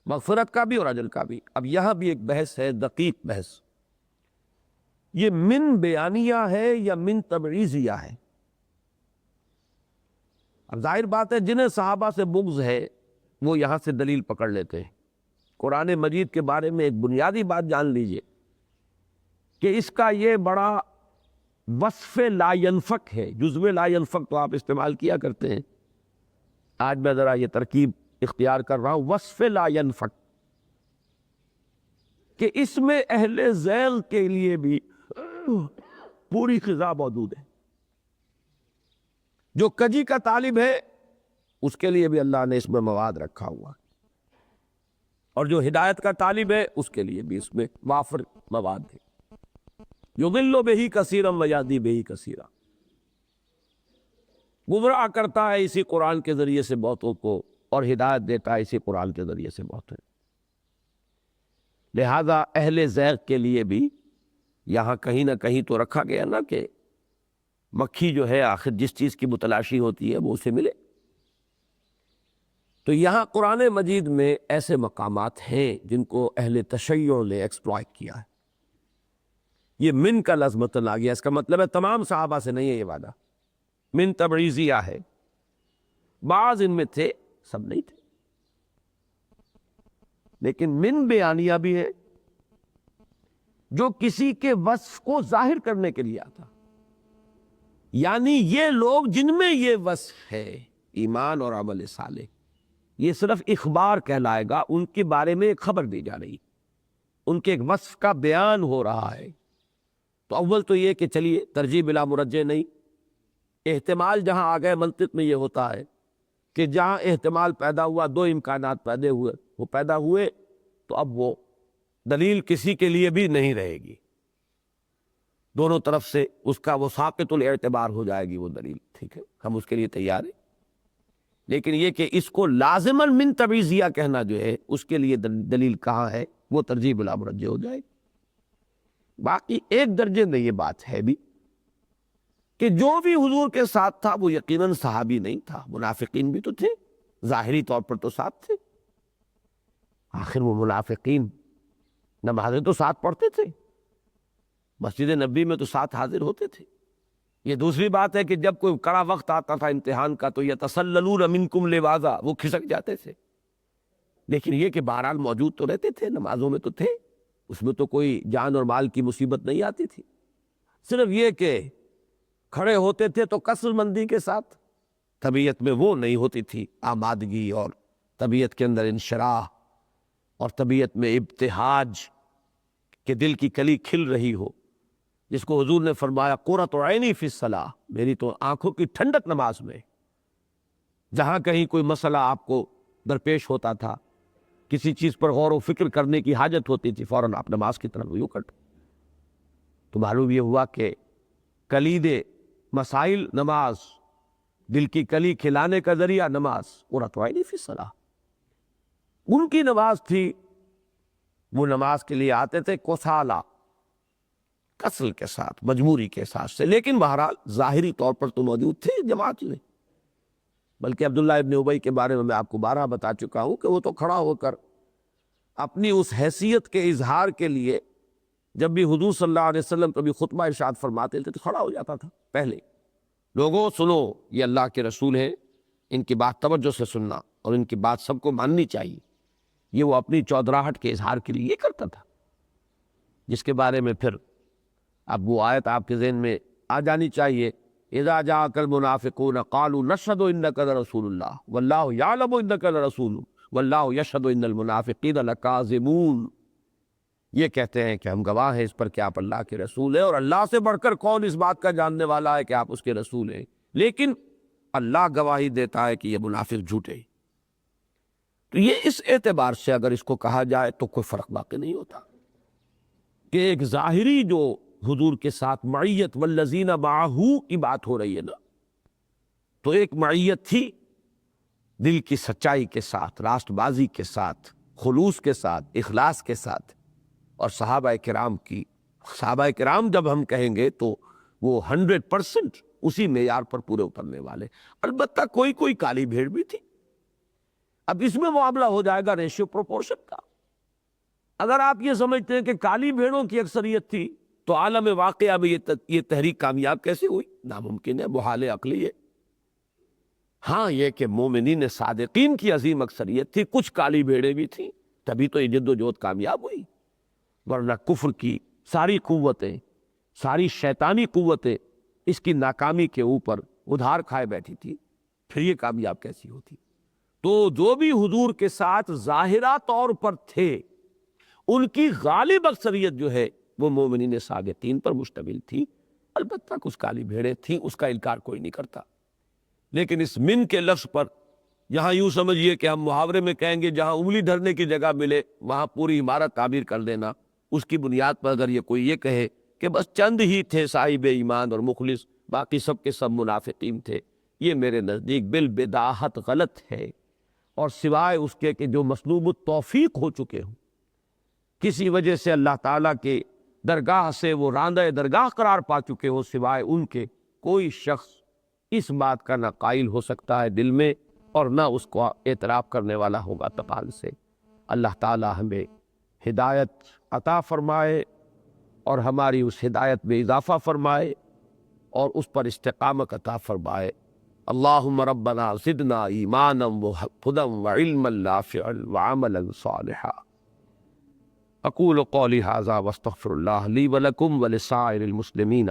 مغفرت کا بھی اور اجر کا بھی۔ اب یہاں بھی ایک بحث ہے، دقیق بحث، یہ من بیانیہ ہے یا من تبعیضیہ ہے؟ اب ظاہر بات ہے جنہیں صحابہ سے بغض ہے وہ یہاں سے دلیل پکڑ لیتے ہیں۔ قرآن مجید کے بارے میں ایک بنیادی بات جان لیجئے کہ اس کا یہ بڑا وصف لا ینفک ہے۔ جزو لا ینفک تو آپ استعمال کیا کرتے ہیں، آج میں ذرا یہ ترکیب اختیار کر رہا ہوں، وصف لا ینفک، کہ اس میں اہل ذیل کے لیے بھی پوری خزا موجود ہے۔ جو کجی کا طالب ہے اس کے لیے بھی اللہ نے اس میں مواد رکھا ہوا، اور جو ہدایت کا طالب ہے اس کے لیے بھی اس میں وافر مواد ہے۔ یضل بہ کثیرا ویہدی بہ کثیرا، گمراہ کرتا ہے اسی قرآن کے ذریعے سے بہتوں کو، اور ہدایت دیتا ہے اسی قرآن کے ذریعے سے بہتوں۔ لہذا اہل زیغ کے لیے بھی یہاں کہیں نہ کہیں تو رکھا گیا نا کہ مکھی جو ہے آخر جس چیز کی متلاشی ہوتی ہے وہ اسے ملے۔ تو یہاں قرآن مجید میں ایسے مقامات ہیں جن کو اہل تشیع نے ایکسپلائٹ کیا ہے۔ یہ من کا لفظ متن آ گیا، اس کا مطلب ہے تمام صحابہ سے نہیں ہے یہ وعدہ، من تبعیضیہ ہے، بعض ان میں تھے، سب نہیں تھے۔ لیکن من بیانیہ بھی ہے جو کسی کے وصف کو ظاہر کرنے کے لیے آتا، یعنی یہ لوگ جن میں یہ وصف ہے ایمان اور عمل صالح، یہ صرف اخبار کہلائے گا، ان کے بارے میں ایک خبر دی جا رہی، ان کے ایک وصف کا بیان ہو رہا ہے۔ تو اول تو یہ کہ چلیے ترجیح بلا مرجع نہیں، احتمال جہاں آ گئے منطق میں یہ ہوتا ہے کہ جہاں احتمال پیدا ہوا، دو امکانات پیدا ہوئے تو اب وہ دلیل کسی کے لیے بھی نہیں رہے گی، دونوں طرف سے اس کا وہ ساقط الاعتبار ہو جائے گی وہ دلیل، ٹھیک ہے، ہم اس کے لیے تیار ہیں۔ لیکن یہ کہ اس کو لازماً من تبعیضیہ کہنا جو ہے اس کے لیے دلیل کہاں ہے، وہ ترجیح بلا مرجع ہو جائے گی۔ باقی ایک درجے میں یہ بات ہے بھی کہ جو بھی حضور کے ساتھ تھا وہ یقیناً صحابی نہیں تھا، منافقین بھی تو تھے، ظاہری طور پر تو ساتھ تھے، آخر وہ منافقین نمازیں تو ساتھ پڑھتے تھے، مسجد نبی میں تو ساتھ حاضر ہوتے تھے۔ یہ دوسری بات ہے کہ جب کوئی کڑا وقت آتا تھا امتحان کا تو یتسللون منکم لواذا، وہ کھسک جاتے تھے، لیکن یہ کہ بہرحال موجود تو رہتے تھے، نمازوں میں تو تھے، اس میں تو کوئی جان اور مال کی مصیبت نہیں آتی تھی، صرف یہ کہ کھڑے ہوتے تھے تو کسر مندی کے ساتھ، طبیعت میں وہ نہیں ہوتی تھی آمادگی، اور طبیعت کے اندر انشراح، اور طبیعت میں ابتہاج کہ دل کی کلی کھل رہی ہو، جس کو حضور نے فرمایا قرۃ عینی فی الصلاۃ، میری تو آنکھوں کی ٹھنڈک نماز میں۔ جہاں کہیں کوئی مسئلہ آپ کو درپیش ہوتا تھا، کسی چیز پر غور و فکر کرنے کی حاجت ہوتی تھی، فوراً آپ نماز کی طرف یوں کرتے۔ تو معلوم یہ ہوا کہ کلید مسائل نماز، دل کی کلی کھلانے کا ذریعہ نماز، قرۃ عینی فی الصلاۃ۔ ان کی نماز تھی، وہ نماز کے لیے آتے تھے کسالہ، کسل کے ساتھ، مجبوری کے ساتھ سے، لیکن بہرحال ظاہری طور پر تو موجود تھے جماعت میں۔ بلکہ عبداللہ ابن ابی کے بارے میں آپ کو بارہا بتا چکا ہوں کہ وہ تو کھڑا ہو کر اپنی اس حیثیت کے اظہار کے لیے جب بھی حضور صلی اللہ علیہ وسلم کبھی خطبہ ارشاد فرماتے تھے تو کھڑا ہو جاتا تھا، پہلے لوگوں سنو، یہ اللہ کے رسول ہیں، ان کی بات توجہ سے سننا اور ان کی بات سب کو ماننی چاہیے، یہ وہ اپنی چودراہٹ کے اظہار کے لیے یہ کرتا تھا، جس کے بارے میں پھر اب وہ آیت آپ کے ذہن میں آ جانی چاہیے، اذا جاءک المنافقون قالوا نشهد انک لرسول اللہ واللہ یعلم انک لرسول واللہ یشهد ان المنافقین لکاذبون۔ یہ کہتے ہیں کہ ہم گواہ ہیں اس پر کہ آپ اللہ کے رسول ہیں، اور اللہ سے بڑھ کر کون اس بات کا جاننے والا ہے کہ آپ اس کے رسول ہیں، لیکن اللہ گواہی دیتا ہے کہ یہ منافق جھوٹے۔ تو یہ اس اعتبار سے اگر اس کو کہا جائے تو کوئی فرق واقع نہیں ہوتا کہ ایک ظاہری جو حضور کے ساتھ معیت والذین معہ کی بات ہو رہی ہے نا، تو ایک معیت تھی دل کی سچائی کے ساتھ، راست بازی کے ساتھ، خلوص کے ساتھ، اخلاص کے ساتھ، اور صحابہ کرام کی، صحابہ کرام جب ہم کہیں گے تو وہ 100% اسی معیار پر پورے اترنے والے۔ البتہ کوئی کوئی کالی بھیڑ بھی تھی، اب اس میں معاملہ ہو جائے گا ریشیو پروپورشن کا۔ اگر آپ یہ سمجھتے ہیں کہ کالی بھیڑوں کی اکثریت تھی تو عالم واقعہ میں یہ تحریک کامیاب کیسے ہوئی؟ ناممکن ہے، محال عقلی ہے۔ ہاں یہ کہ مومنین صادقین کی عظیم اکثریت تھی، کچھ کالی بھیڑیں بھی تھیں، تبھی تو یہ جد و جہد کامیاب ہوئی، ورنہ کفر کی ساری قوتیں، ساری شیطانی قوتیں اس کی ناکامی کے اوپر ادھار کھائے بیٹھی تھی، پھر یہ کامیاب کیسی ہوتی؟ تو جو بھی حضور کے ساتھ ظاہرہ طور پر تھے ان کی غالب اکثریت جو ہے وہ مومنین صادقین پر مشتمل تھی، البتہ کچھ کالی بھیڑیں تھیں، اس کا انکار کوئی نہیں کرتا۔ لیکن اس من کے لفظ پر یہاں یوں سمجھیے کہ ہم محاورے میں کہیں گے جہاں انگلی دھرنے کی جگہ ملے وہاں پوری عمارت تعمیر کر دینا، اس کی بنیاد پر اگر یہ کوئی یہ کہے کہ بس چند ہی تھے صاحب ایمان اور مخلص، باقی سب کے سب منافقین تھے، یہ میرے نزدیک بالبداہت غلط ہے، اور سوائے اس کے کہ جو مسلوب التوفیق ہو چکے ہوں، کسی وجہ سے اللہ تعالیٰ کے درگاہ سے وہ راندہ درگاہ قرار پا چکے ہو، سوائے ان کے کوئی شخص اس بات کا نہ قائل ہو سکتا ہے دل میں اور نہ اس کو اعتراف کرنے والا ہوگا تقال سے۔ اللہ تعالیٰ ہمیں ہدایت عطا فرمائے اور ہماری اس ہدایت میں اضافہ فرمائے اور اس پر استقامت عطا فرمائے۔ اللہم ربنا زدنا ایمانا وہدى وعلما نافعا وعملا صالحا۔ اقول قولی ھذا واستغفر اللہ لی ولکم ولسائر المسلمین۔